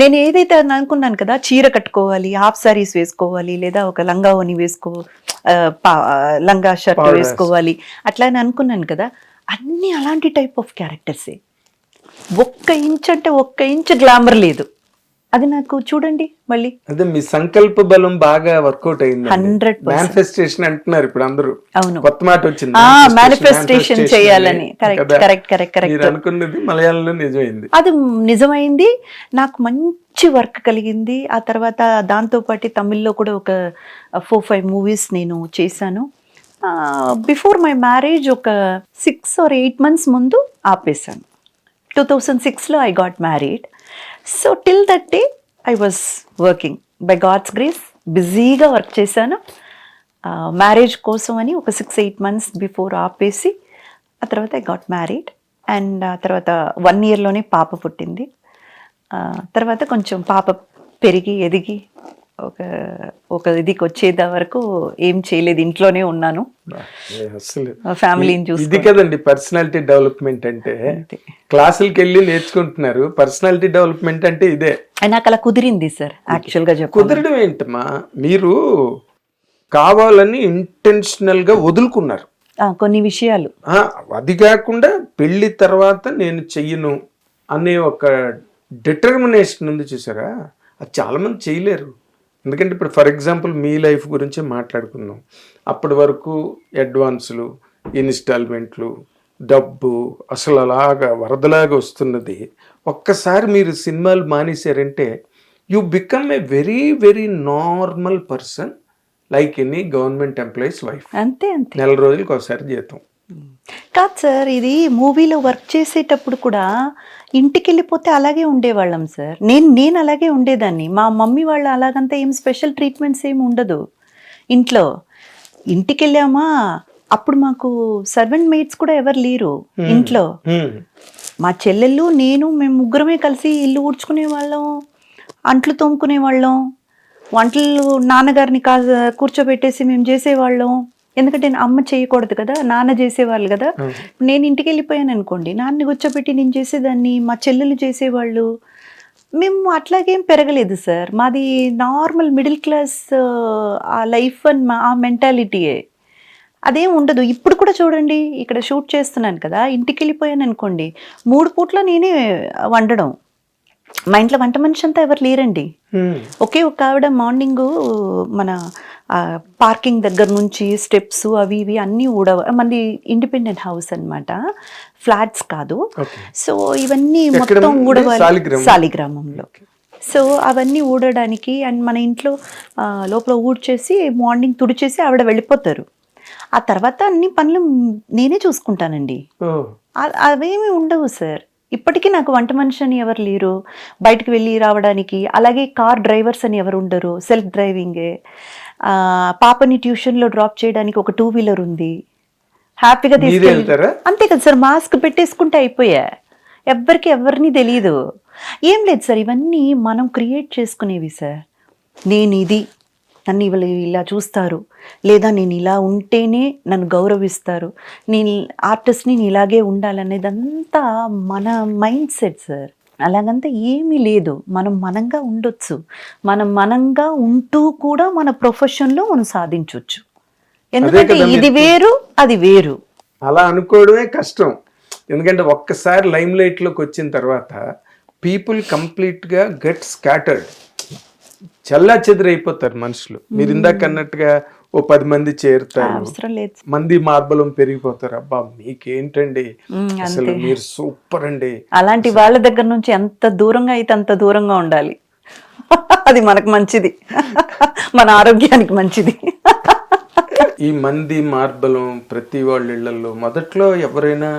నేను ఏదైతే అనుకున్నాను కదా, చీర కట్టుకోవాలి, హాఫ్ సారీస్ వేసుకోవాలి, లేదా ఒక లంగా ఓని లంగా షర్ట్ వేసుకోవాలి అట్లా అని అనుకున్నాను కదా, అన్ని అలాంటి టైప్ ఆఫ్ క్యారెక్టర్సే. 1 ఇంచ్ అంటే 1 ఇంచ్ గ్లామర్ లేదు. అది నాకు చూడండి మళ్ళీ. అదే మీ సంకల్ప బలం బాగా వర్కౌట్ అయింది. 100% మేనిఫెస్టేషన్ అంటున్నారు ఇప్పుడు అందరూ. అవును, కొత్త మాట వచ్చింది, మేనిఫెస్టేషన్ చేయాలని. కరెక్ట్. మీరు అనుకున్నది మలయాళంలో నిజమైంది. అది నిజమైంది. నాకు మంచి వర్క్ కలిగింది. ఆ తర్వాత దాంతో పాటు తమిళ్లో కూడా ఒక 4-5 మూవీస్ నేను చేశాను. బిఫోర్ మై మ్యారేజ్ ఒక 6 or 8 months ముందు ఆపేశాను. 2006లో I got married. So till that day I was working. By God's grace బిజీగా వర్క్ చేశాను. మ్యారేజ్ కోసం అని ఒక 6-8 months బిఫోర్ ఆపేసి ఆ తర్వాత ఐ గాట్ మ్యారీడ్. అండ్ ఆ తర్వాత 1 yearలోనే పాప పుట్టింది. తర్వాత కొంచెం పాప పెరిగి ఎదిగి ఒక ఇదికి వచ్చేదా వరకు ఏం చేయలేదు, ఇంట్లోనే ఉన్నాను, అసలు ఫ్యామిలీని చూసి. ఇది కదండి పర్సనాలిటీ డెవలప్మెంట్ అంటే. క్లాసులకి వెళ్ళి నేర్చుకుంటున్నారు, పర్సనాలిటీ డెవలప్మెంట్ అంటే ఇదే. నాకు అలా కుదిరింది సార్. యాక్చువల్గా కుదరడం ఏంటమ్మా, మీరు కావాలని ఇంటెన్షనల్ గా వదులుకున్నారు కొన్ని విషయాలు. అది కాకుండా పెళ్లి తర్వాత నేను చెయ్యను అనే ఒక డిటర్మినేషన్ ఉంది చూసారా, అది చాలా మంది చేయలేరు. ఎందుకంటే ఇప్పుడు ఫర్ ఎగ్జాంపుల్ మీ లైఫ్ గురించే మాట్లాడుకుందాం. అప్పటి వరకు అడ్వాన్సులు, ఇన్స్టాల్మెంట్లు, డబ్బు అసలు అలాగా వరదలాగా వస్తున్నది. ఒక్కసారి మీరు సినిమాలు మానేశారంటే you become a very very normal person like any government employees wife. అంతే. నెల రోజులకు ఒకసారి జీతం. కాదు సార్, ఇది మూవీలో వర్క్ చేసేటప్పుడు కూడా ఇంటికి వెళ్ళిపోతే అలాగే ఉండేవాళ్ళం సార్. నేను అలాగే ఉండేదాన్ని. మా మమ్మీ వాళ్ళు అలాగంతా ఏం స్పెషల్ ట్రీట్మెంట్స్ ఏమి ఉండదు ఇంట్లో. ఇంటికి వెళ్ళామా, అప్పుడు మాకు సర్వెంట్ మేట్స్ కూడా ఎవరు లేరు ఇంట్లో. మా చెల్లెళ్ళు నేను మేము ముగ్గురమే కలిసి ఇల్లు ఊడ్చుకునే వాళ్ళం, అంట్లు తోముకునే వాళ్ళం, వంటలు నాన్నగారిని కూర్చోబెట్టేసి మేము చేసేవాళ్ళం. ఎందుకంటే అమ్మ చేయకూడదు కదా, నాన్న చేసేవాళ్ళు కదా. నేను ఇంటికి వెళ్ళిపోయాను అనుకోండి, నాన్నని కూర్చోబెట్టి నేను చేసేదాన్ని, మా చెల్లెలు చేసేవాళ్ళు. మేము అట్లాగేం పెరగలేదు సార్. మాది నార్మల్ మిడిల్ క్లాస్ ఆ లైఫ్ అండ్ ఆ మెంటాలిటీయే. అదేం ఉండదు. ఇప్పుడు కూడా చూడండి, ఇక్కడ షూట్ చేస్తున్నాను కదా, ఇంటికి వెళ్ళిపోయాను అనుకోండి, 3 పూట్ల నేనే వండడం. మా ఇంట్లో వంట మనిషి అంతా ఎవరు లేరండి. ఒకే ఒక ఆవిడ మార్నింగ్ మన పార్కింగ్ దగ్గర నుంచి స్టెప్స్ అవి ఇవి అన్నీ మనది ఇండిపెండెంట్ హౌస్ అన్నమాట, ఫ్లాట్స్ కాదు. సో ఇవన్నీ మొత్తం ఊడవాలి సాలిగ్రామంలో. సో అవన్నీ ఊడడానికి అండ్ మన ఇంట్లో లోపల ఊడ్చేసి మార్నింగ్ తుడిచేసి ఆవిడ వెళ్ళిపోతారు. ఆ తర్వాత అన్ని పనులు నేనే చూసుకుంటానండి. అవేమి ఉండవు సార్. ఇప్పటికీ నాకు వంట మనిషి అని ఎవరు లేరు, బయటకు వెళ్ళి రావడానికి. అలాగే కార్ డ్రైవర్స్ అని ఎవరు ఉండరు, సెల్ఫ్ డ్రైవింగే. పాపని ట్యూషన్లో డ్రాప్ చేయడానికి ఒక 2-wheeler ఉంది, హ్యాపీగా తీసుకెళ్తారా. అంతే కదా సార్, మాస్క్ పెట్టేసుకుంటే అయిపోయా, ఎవరిని తెలియదు. ఏం లేదు సార్, ఇవన్నీ మనం క్రియేట్ చేసుకునేవి సార్. నన్ను ఇలా చూస్తారు, లేదా నేను ఇలా ఉంటేనే నన్ను గౌరవిస్తారు, నేను ఆర్టిస్ట్ని ఇలాగే ఉండాలనేదంతా మన మైండ్ సెట్ సార్. అలాగంతా ఏమీ లేదు. మనంగా ఉండొచ్చు, మనంగా ఉంటూ కూడా మన ప్రొఫెషన్లో మనం సాధించవచ్చు. ఎందుకంటే ఇది వేరు అది వేరు. అలా అనుకోవడమే కష్టం. ఎందుకంటే ఒక్కసారి లైమ్ లైట్లోకి వచ్చిన తర్వాత పీపుల్ కంప్లీట్గా గెట్ స్కాటర్డ్, చల్లా చెదిరైపోతారు మనుషులు. మీరు ఇందాక అన్నట్టుగా ఓ 10 మంది చేరుతారు, మంది మార్బలం పెరిగిపోతారు. అబ్బా మీకేంటండి అసలు, మీరు సూపర్ అండి. అలాంటి వాళ్ళ దగ్గర నుంచి ఎంత దూరంగా అయితే అంత దూరంగా ఉండాలి. అది మనకు మంచిది, మన ఆరోగ్యానికి మంచిది. ఈ మంది మార్బలం ప్రతి వాళ్ళ ఇళ్లలో మొదట్లో ఎవరైనా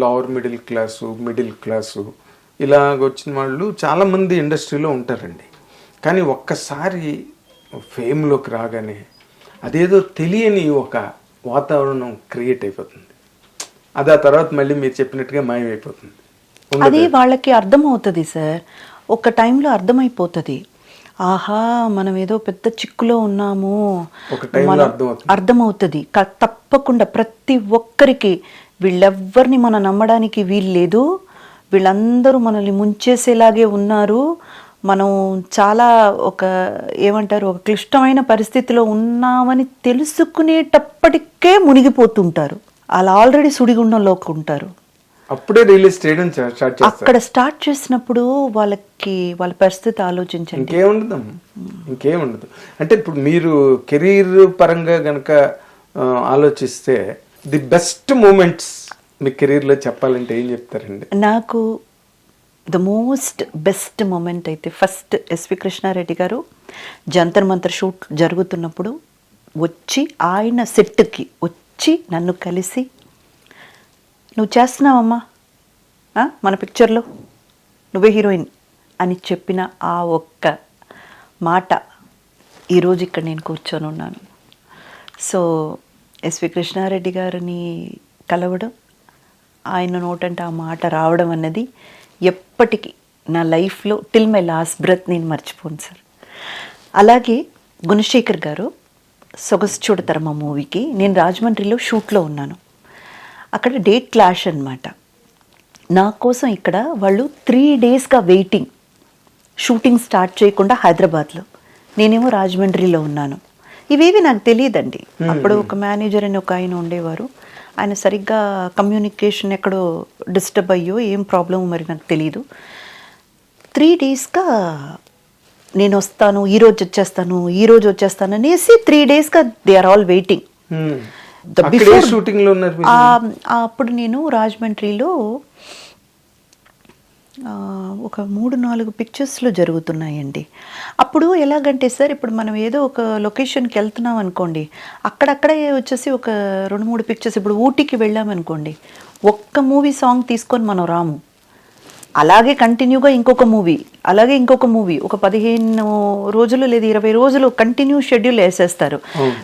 లోవర్ మిడిల్ క్లాసు ఇలాగ వచ్చిన వాళ్ళు చాలా మంది ఇండస్ట్రీలో ఉంటారండి. కానీ ఒక్కసారి ఫేమ్లోకి రాగానే అదేదో తెలియని ఒక వాతావరణం క్రియేట్ అయిపోతుంది. అది ఆ తర్వాత మళ్ళీ మీరు చెప్పినట్టుగా మాయమైపోతుంది. అది వాళ్ళకి అర్థమవుతుంది సార్, ఒక టైంలో అర్థమైపోతుంది. ఆహా మనం ఏదో పెద్ద చిక్కులో ఉన్నాము ఒక టైంలో మనం అర్థమవుతుంది. అర్థమవుతుంది తప్పకుండా ప్రతి ఒక్కరికి. వీళ్ళెవ్వరిని మనం నమ్మడానికి వీలు లేదు, వీళ్ళందరూ మనల్ని ముంచేసేలాగే ఉన్నారు, మనం చాలా ఒక ఏమంటారు ఒక క్లిష్టమైన పరిస్థితిలో ఉన్నామని తెలుసుకునేటప్పటికే మునిగిపోతుంటారు. అలా ఆల్రెడీ సుడిగుండంలోకి ఉంటారు. అప్పుడే రిలీజ్ చేయడం స్టార్ట్ చేస్తారు. అక్కడ స్టార్ట్ చేసినప్పుడు వాళ్ళ పరిస్థితి ఆలోచించండి. ఇంకేముండదు. అంటే ఇప్పుడు మీరు కెరీర్ పరంగా గనక ఆలోచిస్తే ది బెస్ట్ మూమెంట్స్ మీ కెరీర్లో చెప్పాలంటే ఏం చెప్తారండి? నాకు ద మోస్ట్ బెస్ట్ మూమెంట్ అయితే ఫస్ట్ ఎస్వి కృష్ణారెడ్డి గారు జంతర్ మంతర్ షూట్ జరుగుతున్నప్పుడు వచ్చి ఆయన సెట్కి వచ్చి నన్ను కలిసి, నువ్వు చేస్తున్నావమ్మా మన పిక్చర్లో నువ్వే హీరోయిన్ అని చెప్పిన ఆ ఒక్క మాట ఈరోజు ఇక్కడ నేను కూర్చొని ఉన్నాను. సో ఎస్వి కృష్ణారెడ్డి గారిని కలవడం, ఆయన నోటంటే ఆ మాట రావడం అన్నది ఎప్పటికీ నా లైఫ్లో టిల్ మై లాస్ట్ బ్రెత్ నేను మర్చిపోను సార్. అలాగే గుణశేఖర్ గారు సొగసు చూడతరమా మూవీకి నేను రాజమండ్రిలో షూట్లో ఉన్నాను. అక్కడ డేట్ క్లాష్ అన్నమాట. నా కోసం ఇక్కడ వాళ్ళు 3 డేస్గా వెయిటింగ్, షూటింగ్ స్టార్ట్ చేయకుండా హైదరాబాద్లో, నేనేమో రాజమండ్రిలో ఉన్నాను. ఇవేవి నాకు తెలియదండి. అప్పుడు ఒక మేనేజర్ అని ఒక ఆయన ఉండేవారు, ఆయన సరిగ్గా కమ్యూనికేషన్ ఎక్కడో డిస్టర్బ్ అయ్యో ఏం ప్రాబ్లం మరి నాకు తెలీదు. 3 డేస్గా నేను వస్తాను, ఈరోజు వచ్చేస్తాను అనేసి 3 డేస్గా దే ఆర్ ఆల్ వెయిటింగ్. అప్పుడు నేను రాజమండ్రిలో ఒక 3-4 పిక్చర్స్లో జరుగుతున్నాయండి. అప్పుడు ఎలాగంటే సార్, ఇప్పుడు మనం ఏదో ఒక లొకేషన్కి వెళ్తున్నాం అనుకోండి, అక్కడక్కడే వచ్చేసి ఒక 2-3 పిక్చర్స్. ఇప్పుడు ఊటీకి వెళ్ళామనుకోండి, ఒక్క మూవీ సాంగ్ తీసుకొని మనం రాము, అలాగే కంటిన్యూగా ఇంకొక మూవీ ఒక 15 రోజులు లేదా 20 రోజులు కంటిన్యూ షెడ్యూల్ వేసేస్తారు.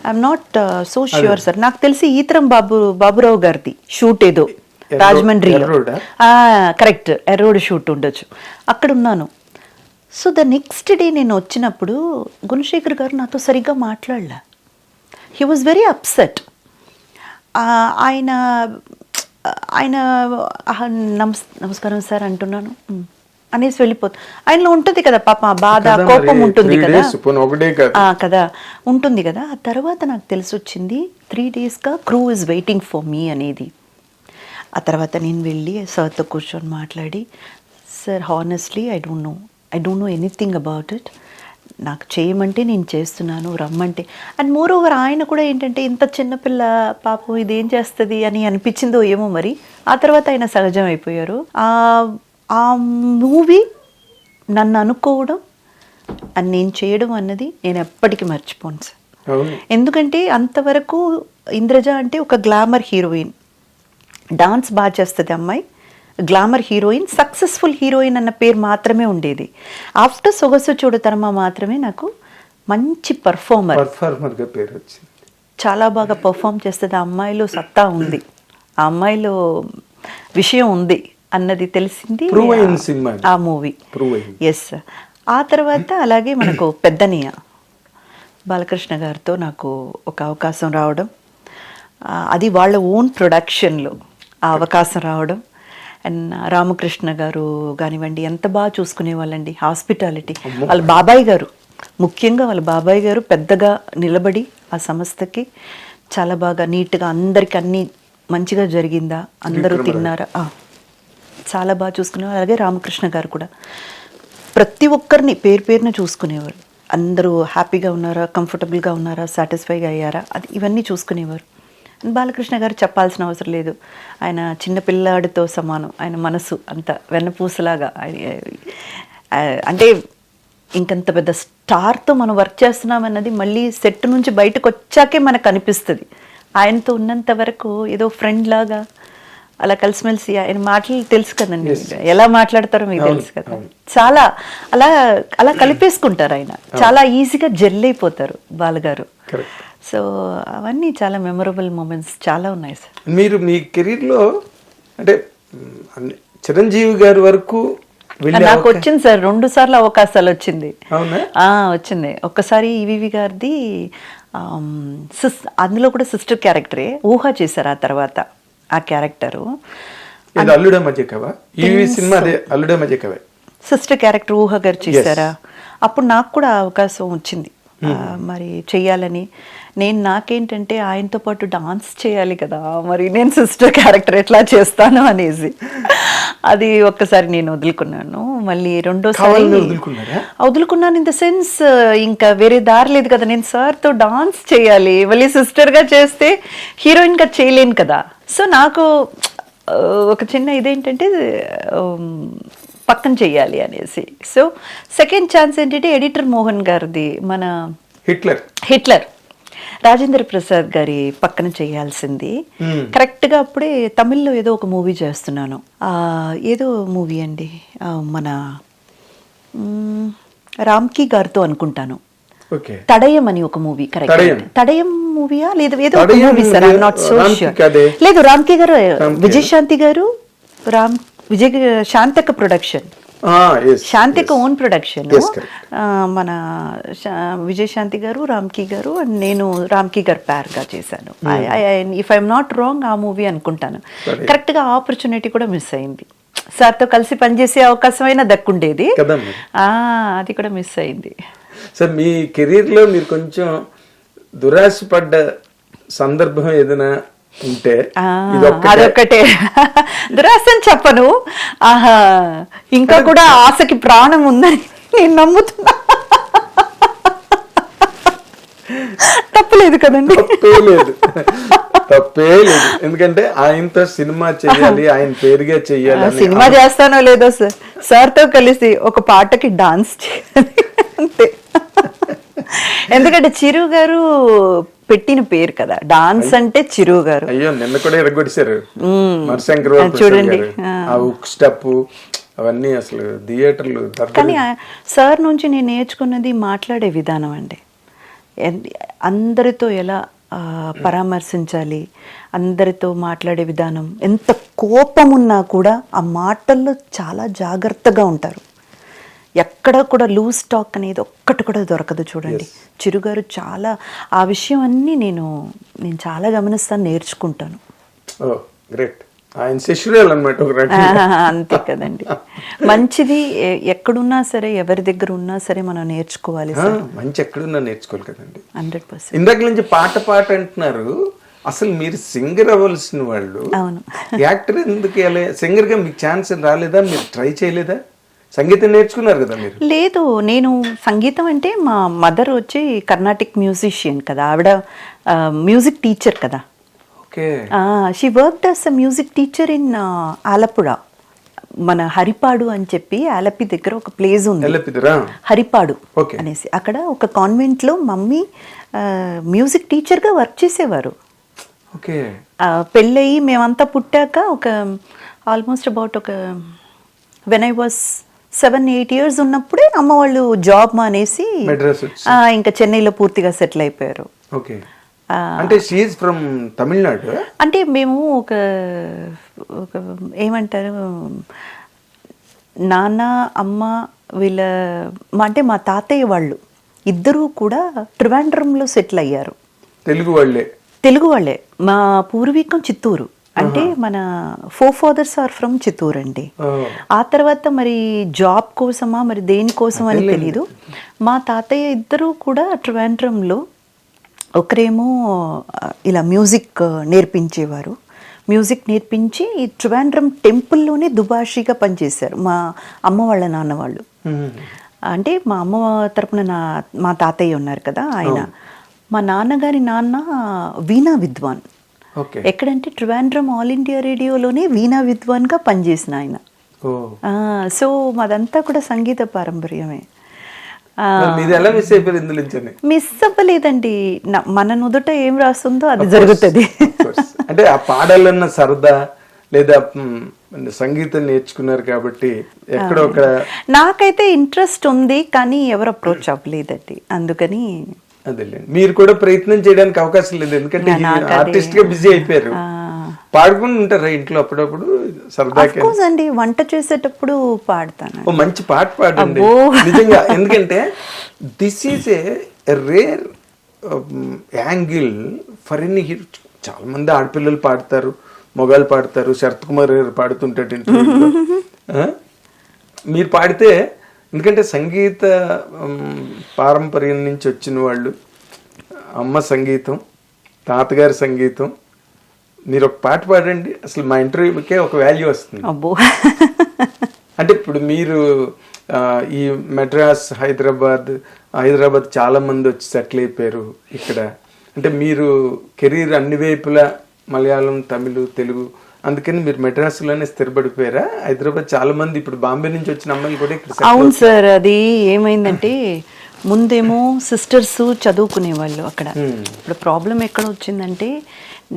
I'm not so sure sir. నాకు తెలిసి ఈతరం బాబురావు గారిది షూట్ ఏదో రాజమండ్రిలో, కరెక్ట్, ఎర్రోడ్ షూట్ ఉండొచ్చు, అక్కడ ఉన్నాను. సో ద నెక్స్ట్ డే నేను వచ్చినప్పుడు గుణశేఖర్ గారు నాతో సరిగ్గా మాట్లాడలే. He was very upset. ఆయన నమస్కారం సార్ అంటున్నాను అనేసి వెళ్ళిపోతుంది. ఆయనలో ఉంటుంది కదా పాప, బాధ, కోపం ఉంటుంది కదా కదా ఉంటుంది కదా. ఆ తర్వాత నాకు తెలిసి వచ్చింది 3 డేస్గా crew is waiting for me అనేది. ఆ తర్వాత నేను వెళ్ళి సార్తో కూర్చొని మాట్లాడి, sir honestly I don't know anything about it, నాకు చేయమంటే నేను చేస్తున్నాను, రమ్మంటే. అండ్ మోర్ ఓవర్ ఆయన కూడా ఏంటంటే ఇంత చిన్నపిల్ల పాపం ఇదేం చేస్తుంది అని అనిపించిందో ఏమో మరి. ఆ తర్వాత ఆయన సహజం అయిపోయారు. ఆ మూవీ నన్ను అనుకోవడం అని నేను చేయడం అన్నది నేను ఎప్పటికీ మర్చిపోను సార్. ఎందుకంటే అంతవరకు ఇంద్రజ అంటే ఒక గ్లామర్ హీరోయిన్, డాన్స్ బాగా చేస్తుంది అమ్మాయి, గ్లామర్ హీరోయిన్, సక్సెస్ఫుల్ హీరోయిన్ అన్న పేరు మాత్రమే ఉండేది. ఆఫ్టర్ సొగసు చూడతరమా మాత్రమే నాకు మంచి పర్ఫార్మర్గా పేరు వచ్చింది. చాలా బాగా పర్ఫామ్ చేస్తుంది, ఆ అమ్మాయిలో సత్తా ఉంది, ఆ అమ్మాయిలో విషయం ఉంది అన్నది తెలిసింది ఆ మూవీ. ఎస్. ఆ తర్వాత అలాగే మనకు పెద్దనియ బాలకృష్ణ గారితో నాకు ఒక అవకాశం రావడం, అది వాళ్ళ ఓన్ ప్రొడక్షన్లో ఆ అవకాశం రావడం. అండ్ రామకృష్ణ గారు కానివ్వండి ఎంత బాగా చూసుకునేవాళ్ళండి, హాస్పిటాలిటీ. వాళ్ళ బాబాయ్ గారు, ముఖ్యంగా వాళ్ళ బాబాయ్ గారు పెద్దగా నిలబడి ఆ సంస్థకి చాలా బాగా నీట్గా అందరికి అన్నీ మంచిగా జరిగిందా, అందరూ తిన్నారా, చాలా బాగా చూసుకునేవారు. అలాగే రామకృష్ణ గారు కూడా ప్రతి ఒక్కరిని పేరున చూసుకునేవారు. అందరూ హ్యాపీగా ఉన్నారా, కంఫర్టబుల్గా ఉన్నారా, సాటిస్ఫైగా అయ్యారా, అది ఇవన్నీ చూసుకునేవారు. బాలకృష్ణ గారు చెప్పాల్సిన అవసరం లేదు, ఆయన చిన్నపిల్లాడితో సమానం, ఆయన మనసు అంత వెన్నపూసలాగా. అంటే ఇంకంత పెద్ద స్టార్తో మనం వర్క్ చేస్తున్నామన్నది మళ్ళీ సెట్ నుంచి బయటకు వచ్చాకే మనకు అనిపిస్తుంది. ఆయనతో ఉన్నంత వరకు ఏదో ఫ్రెండ్ లాగా అలా కలిసిమెలిసి, ఆయన మాటలు తెలుసు కదండి, ఎలా మాట్లాడతారో మీకు తెలుసు కదా, చాలా అలా అలా కలిపేసుకుంటారు ఆయన, చాలా ఈజీగా జెల్ అయిపోతారు బాలగారు. సో అవన్నీ చాలా మెమొరబుల్ మూమెంట్స్ చాలా ఉన్నాయి సార్. మీరు మీ కెరీర్లో అంటే చిరంజీవి గారి వరకు నాకు వచ్చింది సార్ 2 సార్లు అవకాశాలు వచ్చింది. అవునా? వచ్చింది. ఒక్కసారి ఈవీవి గారిది అందులో కూడా సిస్టర్ క్యారెక్టరే ఊహ చేశారు. ఆ తర్వాత ఆ క్యారెక్టరు అల్లుడే మధ్యకవా ఈ సినిమా అదే అల్లుడే మధ్యకవే సిస్టర్ క్యారెక్టర్ ఊహ గారు చేశారా? అప్పుడు నాకు కూడా అవకాశం వచ్చింది మరి చెయ్యాలని. నాకేంటంటే ఆయనతో పాటు డాన్స్ చేయాలి కదా, మరి నేను సిస్టర్ క్యారెక్టర్ ఎట్లా చేస్తాను అనేసి అది ఒక్కసారి నేను వదులుకున్నాను. మళ్ళీ రెండోసారి వదులుకున్నాను. ఇన్ ద సెన్స్ ఇంకా వేరే దారి లేదు కదా, నేను సార్తో డాన్స్ చేయాలి, మళ్ళీ సిస్టర్గా చేస్తే హీరోయిన్గా చేయలేను కదా. సో నాకు ఒక చిన్న ఇదేంటంటే పక్కన చెయ్యాలి అనేసి. సో సెకండ్ ఛాన్స్ ఏంటంటే ఎడిటర్ మోహన్ గారిది, మన హిట్లర్ రాజేంద్ర ప్రసాద్ గారి పక్కన చేయాల్సింది. కరెక్ట్గా అప్పుడే తమిళ్లో ఏదో ఒక మూవీ చేస్తున్నాను. ఏదో మూవీ అండి, మన రామ్కి గారితో అనుకుంటాను, తడయం అని ఒక మూవీ. కరెక్ట్, తడయం మూవీయా లేదా ఏదో ఒక movie sir, I'm not so sure. లేదు, రామ్కి గారు, విజయశాంతి గారు, శాంతక ప్రొడక్షన్, శాంతిక ఓన్ ప్రొడక్షన్. మన విజయశాంతి గారు, రామ్కి గారు, నేను రామ్కి గారు పేర్గా చేశాను. ఇఫ్ ఐఎమ్ నాట్ రాంగ్ ఆ మూవీ అనుకుంటాను. కరెక్ట్గా ఆపర్చునిటీ కూడా మిస్ అయింది. సార్తో కలిసి పనిచేసే అవకాశం అయినా దక్కుండేది, అది కూడా మిస్ అయింది. సార్ మీ కెరీర్లో మీరు కొంచెం దురాశపడ్డ సందర్భం ఏదైనా ఉంటే? అదొక్కటే దురాశ అని చెప్పను, ఇంకా కూడా ఆశకి ప్రాణం ఉందని నేను నమ్ముతున్నా. తప్పలేదు కదండి? తప్పే లేదు, ఎందుకంటే ఆయనతో సినిమా చేయాలి, ఆయన పేరుగా చెయ్యాలి. సినిమా చేస్తానో లేదో సార్తో కలిసి ఒక పాటకి డాన్స్ చేయాలి అంతే. ఎందుకంటే చిరు గారు పెట్టిన పేరు కదా డాన్స్ అంటే, చిరు గారు. అయ్యో నిన్న కూడా ఎరగొడిశారు చూడండి, ఆ ఉక్ స్టెప్ అవన్నీ అసలు థియేటర్లు. కానీ సార్ నుంచి నేను నేర్చుకున్నది మాట్లాడే విధానం అండి. అందరితో ఎలా పరామర్శించాలి, అందరితో మాట్లాడే విధానం. ఎంత కోపం ఉన్నా కూడా ఆ మాటల్లో చాలా జాగ్రత్తగా ఉంటారు. ఎక్కడ కూడా లూజ్ టాక్ అనేది ఒక్కటి కూడా దొరకదు. చూడండి, చిరుగారు చాలా ఆ విషయం అన్నీ నేను చాలా గమనిస్తాను, నేర్చుకుంటాను. అంతే కదండి. మంచిది ఎక్కడున్నా సరే, ఎవరి దగ్గర ఉన్నా సరే మనం నేర్చుకోవాలి. మంచి ఎక్కడున్నా నేర్చుకోవాలి కదండి. 100%. ఇందాక నుంచి పాట అంటున్నారు, అసలు మీరు సింగర్ అవ్వాల్సిన వాళ్ళు. అవును, యాక్టర్ ఎందుకు సింగర్ గా మీకు ఛాన్స్ రాలేదా? మీరు ట్రై చేయలేదా? సంగీతం నేర్చుకున్నారు కదా మీరు? లేదు, నేను సంగీతం అంటే మా మదర్ వచ్చి కర్ణాటిక్ మ్యూజిషియన్ కదా, ఆవిడ మ్యూజిక్ టీచర్ కదా. She worked as a music teacher in Alappuzha, మన హరిపాడు అని చెప్పి ఆలపి దగ్గర ఒక ప్లేస్ ఉంది, హరిపాడు అనేసి. అక్కడ ఒక కాన్వెంట్ లో మమ్మీ మ్యూజిక్ టీచర్ గా వర్క్ చేసేవారు. పెళ్ళయి మేమంతా పుట్టాక ఒక ఆల్మోస్ట్ అబౌట్ ఒక వెన్ ఐ వాస్ 7-8 years ఉన్నప్పుడే అమ్మ వాళ్ళు జాబ్ మానేసి ఇంకా చెన్నైలో పూర్తిగా సెటిల్ అయిపోయారు. అంటే షీ ఈజ్ ఫ్రమ్ తమిళనాడు. అంటే మేము ఒక ఏమంటారు, నాన్న అమ్మ వీళ్ళ అంటే మా తాతయ్య వాళ్ళు ఇద్దరూ కూడా ట్రివాండ్రంలో సెటిల్ అయ్యారు. తెలుగు వాళ్ళే. మా పూర్వీకం చిత్తూరు, అంటే మన ఫోర్ఫాదర్స్ ఆర్ ఫ్రమ్ చిత్తూరు అండి. ఆ తర్వాత మరి జాబ్ కోసమా మరి దేనికోసం అని తెలీదు, మా తాతయ్య ఇద్దరు కూడా ట్రివాండ్రంలో, ఒకరేమో ఇలా మ్యూజిక్ నేర్పించేవారు, మ్యూజిక్ నేర్పించి ట్రివాండ్రం టెంపుల్లోనే దుబాషిగా పనిచేశారు మా అమ్మ వాళ్ళ నాన్న వాళ్ళు. అంటే మా అమ్మ తరపున మా తాతయ్య ఉన్నారు కదా ఆయన, మా నాన్నగారి నాన్న వీణా విద్వాన్. ఎక్కడంటే ట్రివాండ్రం ఆల్ ఇండియా రేడియోలోనే వీణా విద్వాన్ గా పనిచేసిన ఆయన. సో మాదంతా కూడా సంగీత పారంపర్యమే. మిస్ అవ్వలేదండి, మన నుదుట ఏం రాస్తుందో అది జరుగుతుంది. అంటే ఆ పాడాలన్న సరదా లేదా సంగీతం నేర్చుకున్నారు కాబట్టి ఎక్కడో ఒక నాకైతే ఇంట్రెస్ట్ ఉంది, కానీ ఎవరు అప్రోచ్ అవ్వలేదండి. అందుకని అదేలేండి, మీరు కూడా ప్రయత్నం చేయడానికి అవకాశం లేదు, ఎందుకంటే ఆర్టిస్ట్ గా బిజీ అయిపోయారు. పాడుకుంటూ ఉంటారా ఇంట్లో అప్పుడప్పుడు సరదాగా? కోర్స్ అండి, వంట చేసేటప్పుడు పాడతాను. ఓ మంచి పాట పాడండి అబ్బో. నిజంగా. ఎందుకంటే this is a rare angle for any hero. చాలా మంది ఆడపిల్లలు పాడతారు, మొగాళ్ళు పాడతారు, శరత్ కుమార్ గారు పాడుతుంటాడు ఇంటర్వ్యూలో. మీరు పాడితే, ఎందుకంటే సంగీత పారంపర్యం నుంచి వచ్చిన వాళ్ళు, అమ్మ సంగీతం, తాతగారి సంగీతం, మీరు ఒక పాట పాడండి, అసలు మా ఇంటర్వ్యూకే ఒక వాల్యూ వస్తుంది. అబ్బో. అంటే ఇప్పుడు మీరు ఈ మెడ్రాస్, హైదరాబాద్ చాలా మంది వచ్చి సెటిల్ అయిపోయారు ఇక్కడ. అంటే మీరు కెరీర్ అన్ని వైపులా మలయాళం, తమిళ్, తెలుగు, అందుకని మీరు మెడ్రాస్లోనే స్థిరపడిపోయారా? హైదరాబాద్ చాలా మంది ఇప్పుడు బాంబే నుంచి వచ్చిన అమ్మాయిలు కూడా ఇక్కడ settle అవును సార్, అది ఏమైందంటే ముందేమో సిస్టర్స్ చదువుకునే వాళ్ళు అక్కడ. ఇప్పుడు ప్రాబ్లం ఎక్కడ వచ్చిందంటే,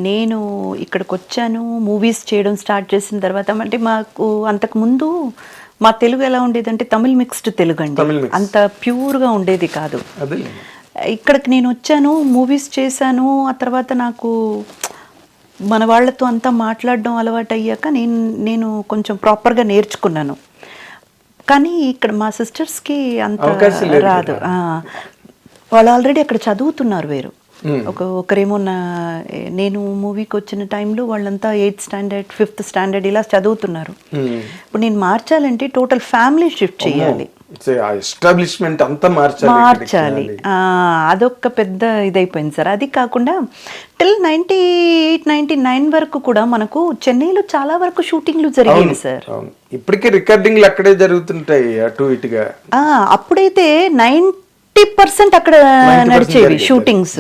నేను ఇక్కడికి వచ్చాను, మూవీస్ చేయడం స్టార్ట్ చేసిన తర్వాత, అంటే మాకు అంతకుముందు మా తెలుగు ఎలా ఉండేదంటే తమిళ్ మిక్స్డ్ తెలుగు అండి, అంత ప్యూర్గా ఉండేది కాదు. అదే ఇక్కడికి నేను వచ్చాను, మూవీస్ చేశాను, ఆ తర్వాత నాకు మన వాళ్ళతో అంతా మాట్లాడడం అలవాటు అయ్యాక నేను కొంచెం ప్రాపర్గా నేర్చుకున్నాను. కానీ ఇక్కడ మా సిస్టర్స్కి అంత రాదు. వాళ్ళు ఆల్రెడీ అక్కడ చదువుతున్నారు వేరు. ఒకరేమో నేను మూవీకి వచ్చిన టైంలో వాళ్ళంతా 8th స్టాండర్డ్ 5th స్టాండర్డ్ ఇలా చదువుతున్నారు. ఇప్పుడు నేను మార్చాలంటే టోటల్ ఫ్యామిలీ షిఫ్ట్ చేయాలి, ఎస్టాబ్లిష్మెంట్ అంతా మార్చాలి. అదొక పెద్ద ఇదైపోయింది సార్. అది కాకుండా టిల్ 98-99 వరకు కూడా మనకు చెన్నైలో చాలా వరకు షూటింగ్లు జరిగేవి సార్. ఇప్పటికే రికార్డింగ్లు అక్కడే జరుగుతుంటాయి అటు ఇటుగా. అప్పుడైతే 90% అక్కడ నడిచేవి షూటింగ్స్.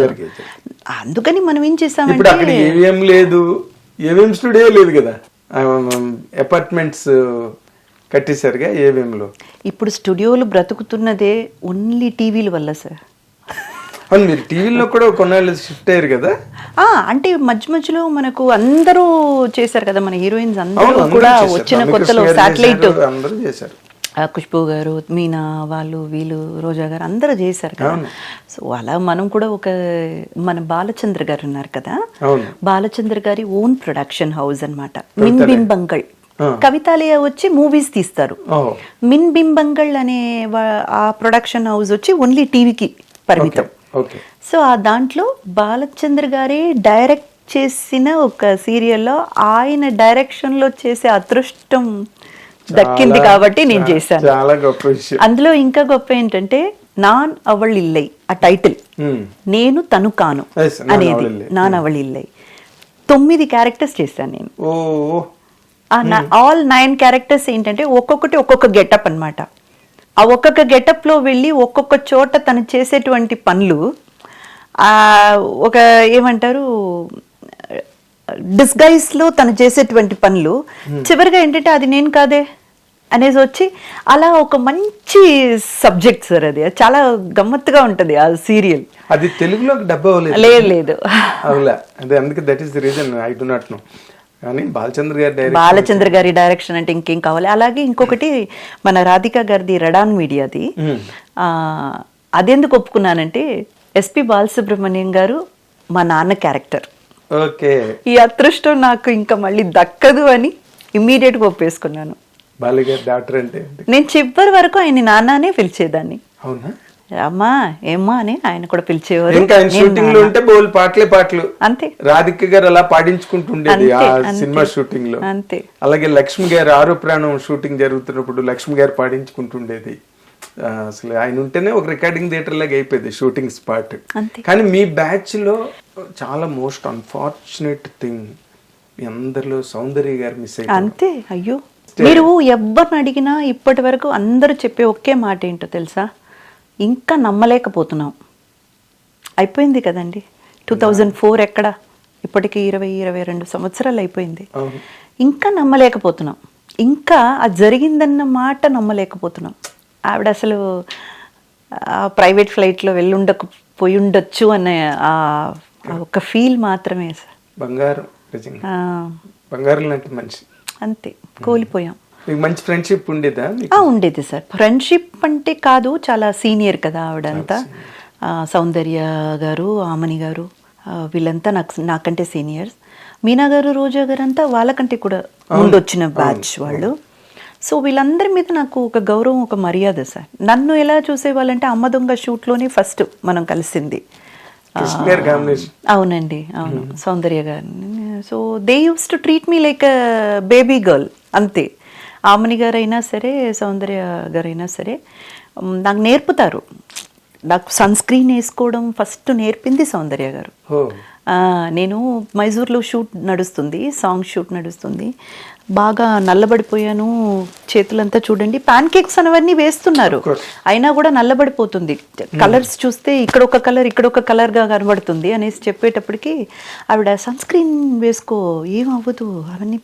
అందుకని మనం ఏం చేసామంటే, అక్కడ ఏవిఎం లేదు, ఏవిఎం స్టూడియో లేదు కదా, అపార్ట్మెంట్స్ కట్టేశారుగా ఏవిఎంలో. ఇప్పుడు స్టూడియోలు బ్రతుకుతున్నదే ఓన్లీ టీవీల వల్ల సార్. అవును, మీరు టీవీలో కూడా కొన్నాళ్ళు షిఫ్ట్ అయ్యారు కదా. అంటే మధ్య మధ్యలో మనకు అందరూ చేశారు కదా, మన హీరోయిన్స్ అందరూ కూడా వచ్చిన కొత్తలో శాటిలైట్ అందరూ చేశారు. ఖుష్బూ గారు, మీనా వాళ్ళు, వీళ్ళు, రోజా గారు అందరూ చేశారు కదా. సో అలా మనం కూడా మన బాలచంద్ర గారు ఉన్నారు కదా, బాలచంద్ర గారి ఓన్ ప్రొడక్షన్ హౌస్ అన్నమాట, మిన్ బింబంగళ్. కవితాలయ వచ్చి మూవీస్ తీస్తారు, మిన్ బింబంగళ్ అనే ఆ ప్రొడక్షన్ హౌస్ వచ్చి ఓన్లీ టీవీకి పరిమితం. సో ఆ దాంట్లో బాలచంద్ర గారే డైరెక్ట్ చేసిన ఒక సీరియల్లో ఆయన డైరెక్షన్ లో చేసే అదృష్టం దక్కింది కాబట్టి నేను చేశాను. చాలా గొప్ప విషయం. అందులో ఇంకా గొప్ప ఏంటంటే, నాన్ అవళ్ ఇల్లై ఆ టైటిల్, నేను తను కాను అనేది, నాన్ అవళ్ ఇల్లై 9 క్యారెక్టర్స్ చేశాను నేను. ఆల్ 9 క్యారెక్టర్స్ ఏంటంటే ఒక్కొక్కటి ఒక్కొక్క గెటప్ అన్నమాట. ఆ ఒక్కొక్క గెటప్ లో వెళ్ళి ఒక్కొక్క చోట తను చేసేటువంటి పనులు, ఒక ఏమంటారు డిస్గైజ్ లో తను చేసేటువంటి పనులు, చివరిగా ఏంటంటే అది నేను కాదే అనేసి వచ్చి అలా ఒక మంచి సబ్జెక్ట్ సార్. అది చాలా గమ్మత్తుగా ఉంటది ఆ సీరియల్. అది తెలుగులోకి డబ్ అవ్వలేదు. లేదు అదే, అందుకే that is the reason I do not know. కానీ బాలచంద్ర గారి డైరెక్షన్ అంటే ఇంకేం కావాలి. అలాగే ఇంకొకటి మన రాధిక గారిది రెడాన్ మీడియాది. అదెందుకు ఒప్పుకున్నానంటే, ఎస్పి బాలసుబ్రహ్మణ్యం గారు మా నాన్న క్యారెక్టర్. ఈ అదృష్టం నాకు ఇంకా మళ్ళీ దక్కదు అని ఇమ్మీడియట్ గా ఒప్పేసుకున్నాను. నేను చివరి వరకు ఆయన నాన్ననే పిలిచేదాన్ని. అవునా? అమ్మా ఏమ్మా అని ఆయన కూడా పిలిచేవారు. ఇంకా షూటింగ్ లో ఉంటే బోల్ పాటలు అంతే. రాధిక గారు అలా పాడించుకుంటుండేది ఆ సినిమా షూటింగ్ లో. అంతే. అలాగే లక్ష్మి గారు ఆరో ప్రాణం షూటింగ్ జరుగుతున్నప్పుడు లక్ష్మి గారు పాడించుకుంటుండేది. అసలు ఆయన ఉంటేనే ఒక రికార్డింగ్ థియేటర్ లాగా అయిపోయింది షూటింగ్ స్పాట్. కానీ మీ బ్యాచ్ లో చాలా మోస్ట్ అన్ఫార్చునేట్ థింగ్, మీ అందరిలో సౌందర్య గారు మిస్ అయ్యారు. అంతే. అయ్యో, మీరు ఎవరిని అడిగినా ఇప్పటి వరకు అందరూ చెప్పే ఒకే మాట ఏంటో తెలుసా, ఇంకా నమ్మలేకపోతున్నాం. అయిపోయింది కదండి 2004, ఎక్కడ ఇప్పటికి 20-22 సంవత్సరాలు అయిపోయింది. ఇంకా నమ్మలేకపోతున్నాం, ఇంకా అది జరిగిందన్న మాట నమ్మలేకపోతున్నాం. ఆవిడ అసలు ప్రైవేట్ ఫ్లైట్లో పోయి ఉండొచ్చు అనే ఒక ఫీల్ మాత్రమే సార్. బంగారం లాంటి మనిషి. అంతే, కోల్పోయాం. మంచి ఫ్రెండ్షిప్ ఉండేదా? ఉండేది సార్. ఫ్రెండ్షిప్ అంటే కాదు, చాలా సీనియర్ కదా ఆవిడంతా. సౌందర్య గారు, ఆమని గారు, వీళ్ళంతా నాకంటే సీనియర్స్. మీనా గారు, రోజా గారు అంతా వాళ్ళకంటే కూడా ముందు వచ్చిన బ్యాచ్ వాళ్ళు. సో వీళ్ళందరి మీద నాకు ఒక గౌరవం, ఒక మర్యాద సార్. నన్ను ఎలా చూసేవాళ్ళంటే అమ్మ దొంగ షూట్లోనే ఫస్ట్ మనం కలిసింది. అవునండి, అవును, సౌందర్య గారు. So they use to treat me like baby girl అంతే. ఆమని గారైనా సరే, సౌందర్య గారైనా సరే నాకు నేర్పుతారు. నాకు సన్ స్క్రీన్ వేసుకోవడం ఫస్ట్ నేర్పింది సౌందర్య గారు. నేను మైసూర్లో షూట్ నడుస్తుంది, సాంగ్ షూట్ నడుస్తుంది, బాగా నల్లబడిపోయాను. చేతులంతా చూడండి, ప్యాన్ కేక్స్ అనేవన్నీ వేస్తున్నారు, అయినా కూడా నల్లబడిపోతుంది. కలర్స్ చూస్తే ఇక్కడ ఒక కలర్, ఇక్కడ ఒక కలర్గా కనబడుతుంది అనేసి చెప్పేటప్పటికి ఆవిడ సన్ స్క్రీన్ వేసుకో, ఏం అవ్వదు, అవన్నీ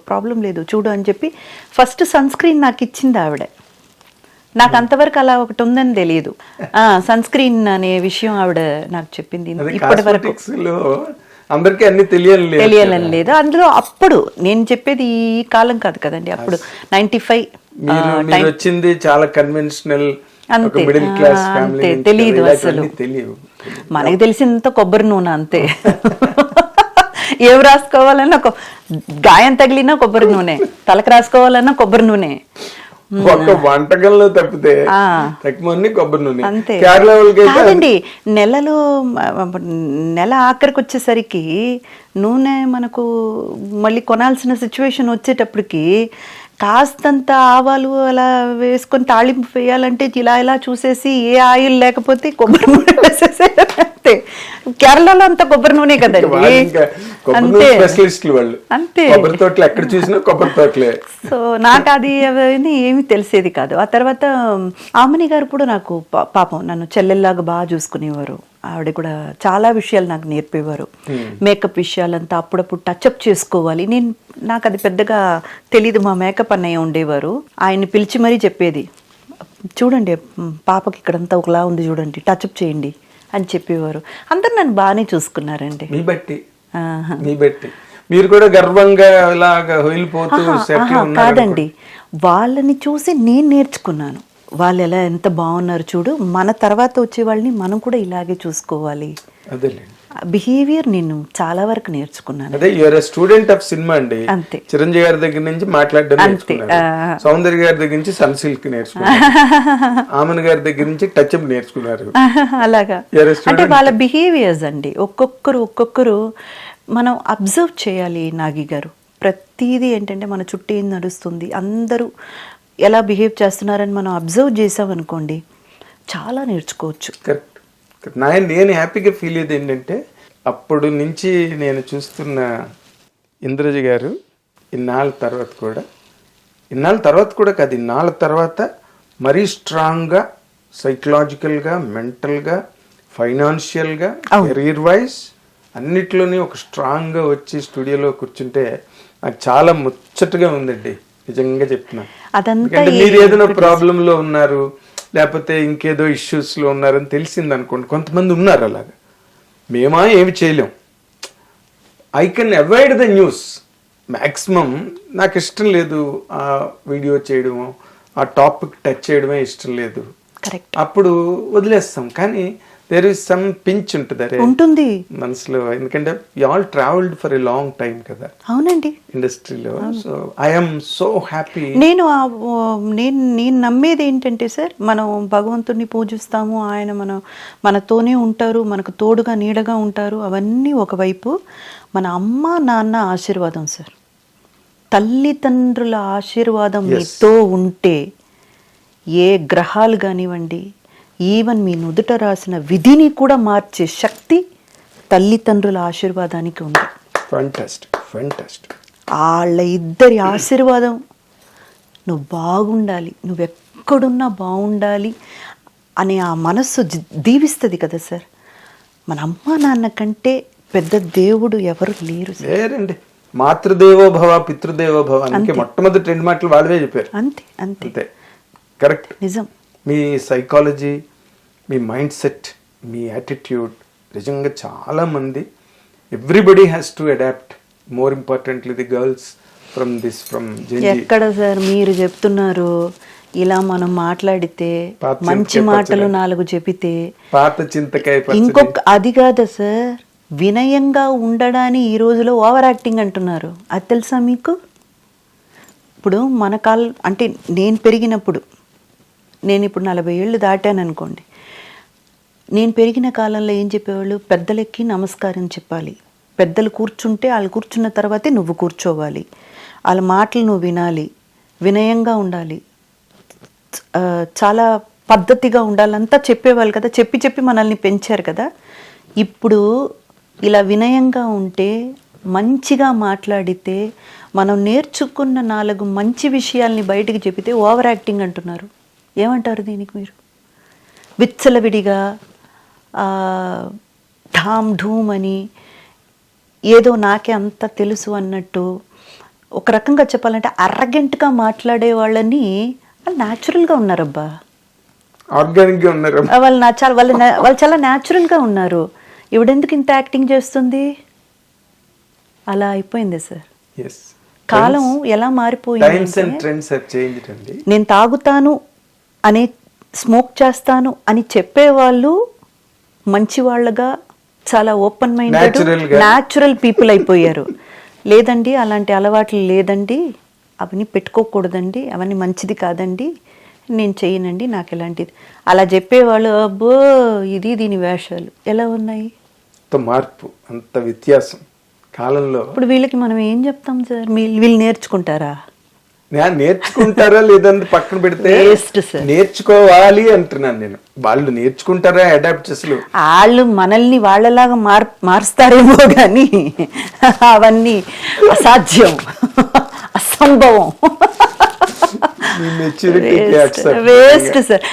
ప్రాబ్లం లేదు చూడు అని చెప్పి ఫస్ట్ సన్ స్క్రీన్ నాకు ఇచ్చింది ఆవిడ. నాకు అంతవరకు అలా ఒకటి ఉందని తెలియదు. సన్ స్క్రీన్ అనే విషయం ఆవిడ నాకు చెప్పింది. ఇప్పటి వరకు అందరికీ అన్ని తెలియాలని లేదు అందులో. అప్పుడు నేను చెప్పేది ఈ కాలం కాదు కదండి, అప్పుడు 95 వచ్చింది చాలా కన్వెన్షనల్, అంతే అంతే, తెలియదు అసలు. మనకి తెలిసినంత కొబ్బరి నూనె అంతే. ఏం రాసుకోవాలన్నా గాయం తగిలినా కొబ్బరి నూనె, తలకు రాసుకోవాలన్నా కొబ్బరి నూనె. ఒక వంటకంలో తప్పితే కొబ్బరి నూనె అంతే కాదండి. నెల ఆఖరికి వచ్చేసరికి నూనె మనకు మళ్ళీ కొనాల్సిన సిచ్యువేషన్ వచ్చేటప్పటికి కాస్తంత ఆవాలు అలా వేసుకొని తాళింపు వేయాలంటే ఇలా చూసేసి ఏ ఆయిల్ లేకపోతే కొబ్బరి నూనె వేసేసే. అంతే, కేరళలో అంతా కొబ్బరి నూనె కదండి. అంతే అంతే, ఎక్కడ చూసినా కొబ్బరి తోటలే. సో నాకు అది అవన్నీ ఏమి తెలిసేది కాదు. ఆ తర్వాత ఆమని గారు కూడా నాకు పాపం నన్ను చెల్లెల్లాగా బాగా చూసుకునేవారు. ఆవిడ కూడా చాలా విషయాలు నాకు నేర్పేవారు. మేకప్ విషయాలంతా అప్పుడప్పుడు టచ్అప్ చేసుకోవాలి. నాకు అది పెద్దగా తెలీదు. మా మేకప్ అన్నయ్య ఉండేవారు, ఆయన్ని పిలిచి మరీ చెప్పేది, చూడండి పాపకి ఇక్కడంతా ఒకలా ఉంది చూడండి, టచ్అప్ చేయండి అని చెప్పేవారు. అందరు నన్ను బాగానే చూసుకున్నారండి. మీ బట్టి మీరు కూడా గర్వంగా కాదండి, వాళ్ళని చూసి నేను నేర్చుకున్నాను. వాళ్ళు ఎలా ఎంత బాగున్నారు చూడు, మన తర్వాత వచ్చే వాళ్ళని మనం కూడా ఇలాగే చూసుకోవాలి. బిహేవియర్ నేను చాలా వరకు నేర్చుకున్నాను. అదే యూఆర్ స్టూడెంట్ ఆఫ్ సినిమా అండి. అంతే, చిరంజీవి గారి దగ్గర నుంచి మాట్లాడడం నేర్చుకున్నారు, సౌందర్య గారి దగ్గర నుంచి సన్ సిల్క్ నేర్చుకున్నారు, ఆమన్ గారి దగ్గర నుంచి టచ్ అప్ నేర్చుకున్నారు. అలాగా అంటే వాళ్ళ బిహేవియర్స్ అండి. ఒక్కొక్కరు మనం అబ్జర్వ్ చేయాలి నాగి గారు. ప్రతిదీ ఏంటంటే మన చుట్టూ ఏం నడుస్తుంది, అందరూ ఎలా బిహేవ్ చేస్తున్నారని మనం అబ్జర్వ్ చేసామనుకోండి, చాలా నేర్చుకోవచ్చు. కరెక్ట్. నేను హ్యాపీగా ఫీల్ అయ్యేది ఏంటంటే, అప్పుడు నుంచి నేను చూస్తున్న ఇంద్రజ గారు ఇన్నాళ్ళ తర్వాత కాదు, ఇన్నాళ్ళ తర్వాత మరీ స్ట్రాంగ్గా, సైకలాజికల్గా, మెంటల్గా, ఫైనాన్షియల్గా, కెరీర్ వైజ్ అన్నిట్లోనే ఒక స్ట్రాంగ్గా వచ్చి స్టూడియోలో కూర్చుంటే నాకు చాలా ముచ్చటగా ఉందండి, నిజంగా చెప్తున్నాను. ఎందుకంటే మీరు ఏదైనా ప్రాబ్లంలో ఉన్నారు, లేకపోతే ఇంకేదో ఇష్యూస్లో ఉన్నారని తెలిసింది అనుకోండి, కొంతమంది ఉన్నారు అలాగా, మేమా ఏమి చేయలేం. I can avoid the news maximum. నాకు ఇష్టం లేదు ఆ వీడియో చేయడము, ఆ టాపిక్ టచ్ చేయడమే ఇష్టం లేదు, అప్పుడు వదిలేస్తాం. కానీ దేర్ ఇస్ సమ్ పించ్ ఉంటుంది మనసులో, ఎందుకంటే we all travelled for a long time కదా. అవునండి, ఇండస్ట్రీలో. So I am so happy. నేను నమ్మేది ఏంటంటే సార్, మనం భగవంతుడిని పూజిస్తాము, ఆయన మనతోనే ఉంటారు, మనకు తోడుగా నీడగా ఉంటారు, అవన్నీ ఒకవైపు. మన అమ్మ నాన్న ఆశీర్వాదం సార్, తల్లిదండ్రుల ఆశీర్వాదం మీతో ఉంటే ఏ గ్రహాలు కానివ్వండి, ఈవెన్ మీ నుదుట రాసిన విధిని కూడా మార్చే శక్తి తల్లిదండ్రుల ఆశీర్వాదానికి ఉంది. వాళ్ళ ఇద్దరి ఆశీర్వాదం, నువ్వు బాగుండాలి, నువ్వు ఎక్కడున్నా బాగుండాలి అనే ఆ మనస్సు దీవిస్తుంది కదా సార్. మన అమ్మ నాన్న కంటే పెద్ద దేవుడు ఎవరు లేరండి. మాతృదేవో భవ పితృదేవో భవ అంటే మొట్టమొదటి 2 మాటలు వాళ్ళవే చెప్పారు. అంతే అంతే, కరెక్ట్, నిజం. మీ సైకాలజీ, మీ మైండ్ సెట్, మీ యాటిట్యూడ్ నిజంగా చాలామంది, everybody has to adapt. More importantly the girls from ఎక్కడ సార్ మీరు చెప్తున్నారు, ఇలా మనం మాట్లాడితే మంచి మాటలు 4 చెబితే పాత చింతకాయ ఇంకొక అది కాదా సార్, వినయంగా ఉండడాన్ని ఈ రోజులో ఓవర్ యాక్టింగ్ అంటున్నారు. అది తెలుసా మీకు? ఇప్పుడు మన అంటే నేను పెరిగినప్పుడు, నేను ఇప్పుడు 40 ఏళ్ళు దాటాను అనుకోండి, నేను పెరిగిన కాలంలో ఏం చెప్పేవాళ్ళు? పెద్దలకి నమస్కారం చెప్పాలి, పెద్దలు కూర్చుంటే వాళ్ళు కూర్చున్న తర్వాతే నువ్వు కూర్చోవాలి, వాళ్ళ మాటలు నువ్వు వినాలి, వినయంగా ఉండాలి, చాలా పద్ధతిగా ఉండాలంతా చెప్పేవాళ్ళు కదా. చెప్పి చెప్పి మనల్ని పెంచారు కదా. ఇప్పుడు ఇలా వినయంగా ఉంటే, మంచిగా మాట్లాడితే, మనం నేర్చుకున్న 4 మంచి విషయాల్ని బయటికి చెబితే ఓవర్ యాక్టింగ్ అంటున్నారు. ఏమంటారు దీనికి మీరు? విచ్చలవిడిగా ఢామ్ ఢూమ్ అని ఏదో నాకే అంత తెలుసు అన్నట్టు, ఒక రకంగా చెప్పాలంటే అర్రగెంట్గా మాట్లాడే వాళ్ళని వాళ్ళు న్యాచురల్గా ఉన్నారబ్బా, ఆర్గానిక్గా ఉన్నారు. వాళ్ళు చాలా న్యాచురల్గా ఉన్నారు. ఇవిడెందుకు ఇంత యాక్టింగ్ చేస్తుంది? అలా అయిపోయింది సార్. కాలం ఎలా మారిపోయింది. నేను తాగుతాను అనే, స్మోక్ చేస్తాను అని చెప్పేవాళ్ళు మంచి వాళ్ళగా, చాలా ఓపెన్ మైండెడ్ న్యాచురల్ పీపుల్ అయిపోయారు. లేదండి అలాంటి అలవాట్లు లేదండి, అవన్నీ పెట్టుకోకూడదండి, అవన్నీ మంచిది కాదండి, నేను చేయనండి, నాకు ఎలాంటిది అలా చెప్పేవాళ్ళు. అబ్బో ఇది దీని వేషాలు ఎలా ఉన్నాయి. అంత మార్పు, అంత వ్యత్యాసం కాలంలో. ఇప్పుడు వీళ్ళకి మనం ఏం చెప్తాం సార్? వీళ్ళు నేర్చుకుంటారా? నేర్చుకుంటారా లేదంటే పక్కన పెడితే నేర్చుకోవాలి అంటున్నాను నేను. వాళ్ళు నేర్చుకుంటారా అడాప్ట్ చేసి? వాళ్ళు మనల్ని వాళ్ళలాగా మారుస్తారేమో కానీ అవన్నీ అసాధ్యం, అసంభవం, వేస్ట్ సార్.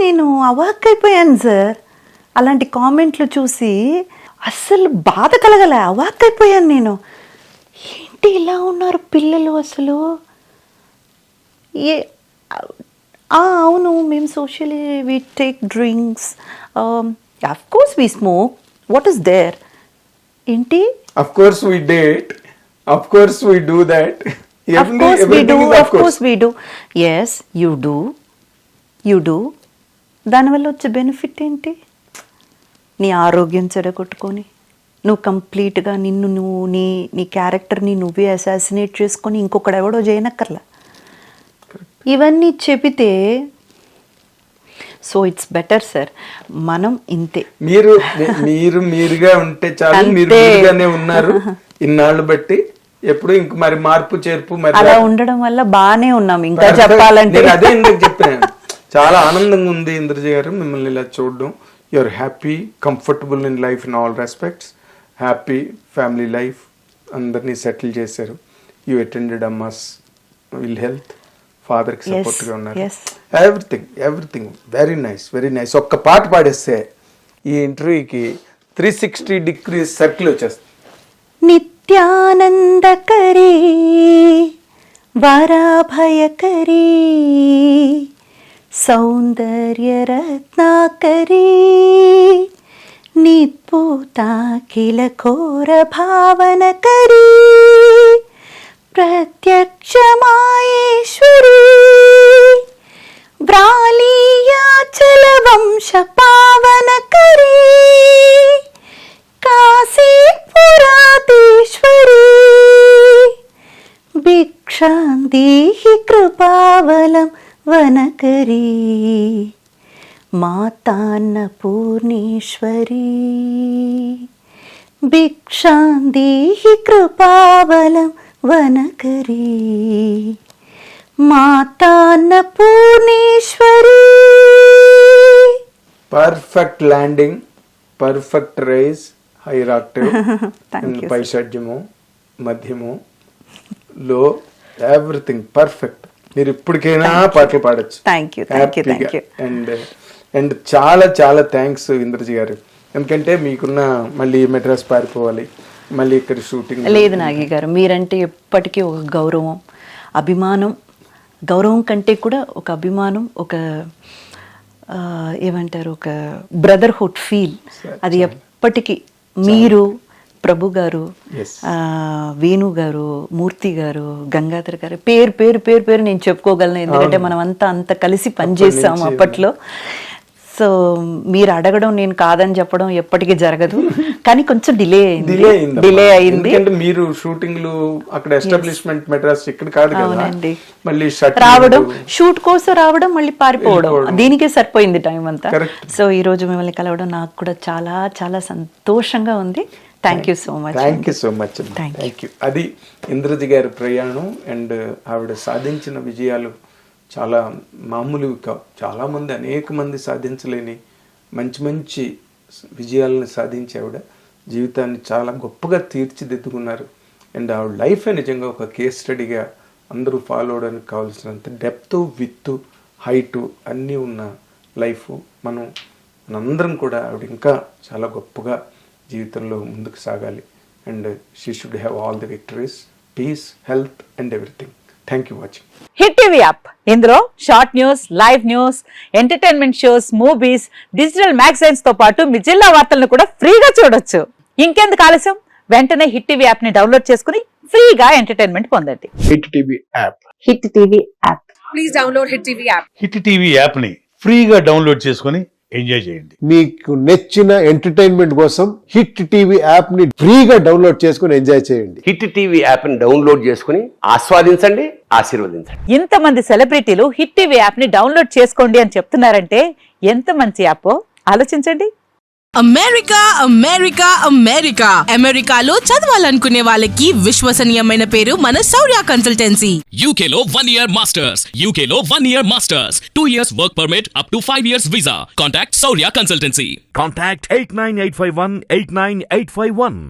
నేను అవాక్కైపోయాను సార్. అలాంటి కామెంట్లు చూసి అస్సలు బాధ కలగలే, అవాక్కైపోయాను నేను. ఏంటి ఇలా ఉన్నారు పిల్లలు అసలు? అవును, మేము socially we take drinks, of course we smoke, what is there? ఏంటి? Of course we date, of course we do that, of course we do. Yes, you do. దానివల్ల వచ్చే బెనిఫిట్ ఏంటి? నీ ఆరోగ్యం చెడగొట్టుకొని, నువ్వు కంప్లీట్గా నువ్వు నీ క్యారెక్టర్ని నువ్వే అసాసినేట్ చేసుకొని ఇంకొకడెవడో చేయనక్కర్లా. ఇవన్నీ చెబితే సో ఇట్స్ బెటర్ సార్, మనం ఇంతే. మీరుగా ఉంటే చాలు. మీరుగానే ఉన్నారు ఇన్నాళ్ళు బట్టి. ఎప్పుడు ఇంక మరి మార్పు చేర్పు అలా ఉండడం వల్ల బాగానే ఉన్నాం. ఇంకా చెప్పాలంటే అదే ఇందుకు చెప్పాను. చాలా ఆనందంగా ఉంది ఇంద్రజ గారు మిమ్మల్ని ఇలా చూడడం. You're happy, comfortable in life in all respects, happy family life, అందరినీ సెటిల్ చేశారు. యూ అటెండెడ్ అమ్మాస్ విల్ హెల్త్, ఫాదర్కి సపోర్ట్గా ఉన్నారు. Everything very nice. ఒక్క పాట పాడేస్తే ఈ ఇంటర్వ్యూకి 360 degrees సర్కిల్ వచ్చేస్తుంది. నిత్యానందకరీ వరాభయకరీ సౌందర్యరత్నాకరీ నిత్పూతాఖిల ఘోర భావనకరీ ప్రత్యక్షమాయేశ్వరీ వ్రాళీయాచల వంశ పావనకరీ కాశీపురాధీశ్వరీ భిక్షాందేహి కృపావలం వనకరీ మాతాన్నపూర్ణేశ్వరీ భిక్షాందేహి కృపావలం వనకరీ మాతాన్నపూర్ణేశ్వరీ. Perfect landing, perfect rise, higher octave, పైషాడ్యము, మధ్యము, లో, ఎవ్రీథింగ్ పర్ఫెక్ట్. మీరు ఇప్పటికైనా పాటలు పాడచ్చు. అండ్ చాలా చాలా థ్యాంక్స్ ఇంద్రజీ గారు. ఎందుకంటే మీకున్న మళ్ళీ మెడ్రాస్ పారిపోవాలి, మళ్ళీ ఇక్కడ షూటింగ్ లేదు. నాగి గారు మీరంటే ఎప్పటికీ ఒక గౌరవం, అభిమానం. గౌరవం కంటే కూడా ఒక అభిమానం, ఒక ఏమంటారు, ఒక బ్రదర్హుడ్ ఫీల్. అది ఎప్పటికీ మీరు, ప్రభు గారు, వేణు గారు, మూర్తి గారు, గంగాధర్ గారు, పేరు పేరు పేరు పేరు నేను చెప్పుకోగలను. ఎందుకంటే మనం అంతా అంత కలిసి పనిచేసాము అప్పట్లో. సో మీరు అడగడం నేను కాదని చెప్పడం ఎప్పటికీ జరగదు, కానీ కొంచెం డిలే అయింది. ఎందుకంటే మీరు షూటింగ్లు అక్కడ ఎస్టాబ్లిష్మెంట్ మెడ్రాస్ ఇక్కడ కాదు కదా, అవునండి. మళ్ళీ రావడం, షూట్ కోసం రావడం, మళ్ళీ పారిపోవడం, దీనికే సరిపోయింది టైం అంతా. సో ఈ రోజు మిమ్మల్ని కలవడం నాకు కూడా చాలా చాలా సంతోషంగా ఉంది. Thank you so much. Thank you so much. Thank you. అది ఇంద్రజ గారి ప్రయాణం. అండ్ ఆవిడ సాధించిన విజయాలు చాలా మామూలువి కావు. చాలామంది అనేక మంది సాధించలేని మంచి మంచి విజయాలను సాధించి ఆవిడ జీవితాన్ని చాలా గొప్పగా తీర్చిదిద్దుకున్నారు. అండ్ ఆవిడ లైఫ్ నిజంగా ఒక కేస్ స్టడీగా అందరూ ఫాలో అవడానికి కావాల్సినంత డెప్త్, విత్, హైటు అన్నీ ఉన్న లైఫ్. మనందరం కూడా ఆవిడ ఇంకా చాలా గొప్పగా జీవితంలో ముందుకు సాగాలి. And she should have all the victories, peace, health and everything. Thank you watching. Hit TV app, ఇందులో short news, live news, entertainment shows, movies, digital magazines తో పాటు మీ జిల్లా వార్తలను కూడా ఫ్రీగా చూడొచ్చు. ఇంకెందుకు ఆలస్యం, వెంటనే హిట్ టీవీ యాప్ ని డౌన్లోడ్ చేసుకుని ఫ్రీగా ఎంటర్టైన్మెంట్ పొందండి. Hit TV app. Hit TV app. Please download Hit TV app. Hit TV యాప్ని ఫ్రీగా డౌన్లోడ్ చేసుకొని ఎంజాయ్ చేయండి. మీకు నచ్చిన ఎంటర్టైన్మెంట్ కోసం హిట్ టీవీ యాప్ ని ఫ్రీగా డౌన్లోడ్ చేసుకుని ఎంజాయ్ చేయండి. హిట్ టీవీ యాప్ని డౌన్లోడ్ చేసుకుని ఆస్వాదించండి, ఆశీర్వదించండి. ఇంతమంది సెలబ్రిటీలు హిట్ టీవీ యాప్ ని డౌన్లోడ్ చేసుకోండి అని చెప్తున్నారంటే ఎంత మంచి యాప్ ఆలోచించండి. అమెరికా అమెరికా అమెరికా అమెరికాలో చదవాలనుకునే వాళ్ళకి విశ్వసనీయమైన పేరు మన శౌర్య consultancy. UK Law 1 Year Masters. UK Law 1 Year Masters. 2 years work permit up to 5 years visa. Contact Saurya Consultancy. Contact 89851 89851.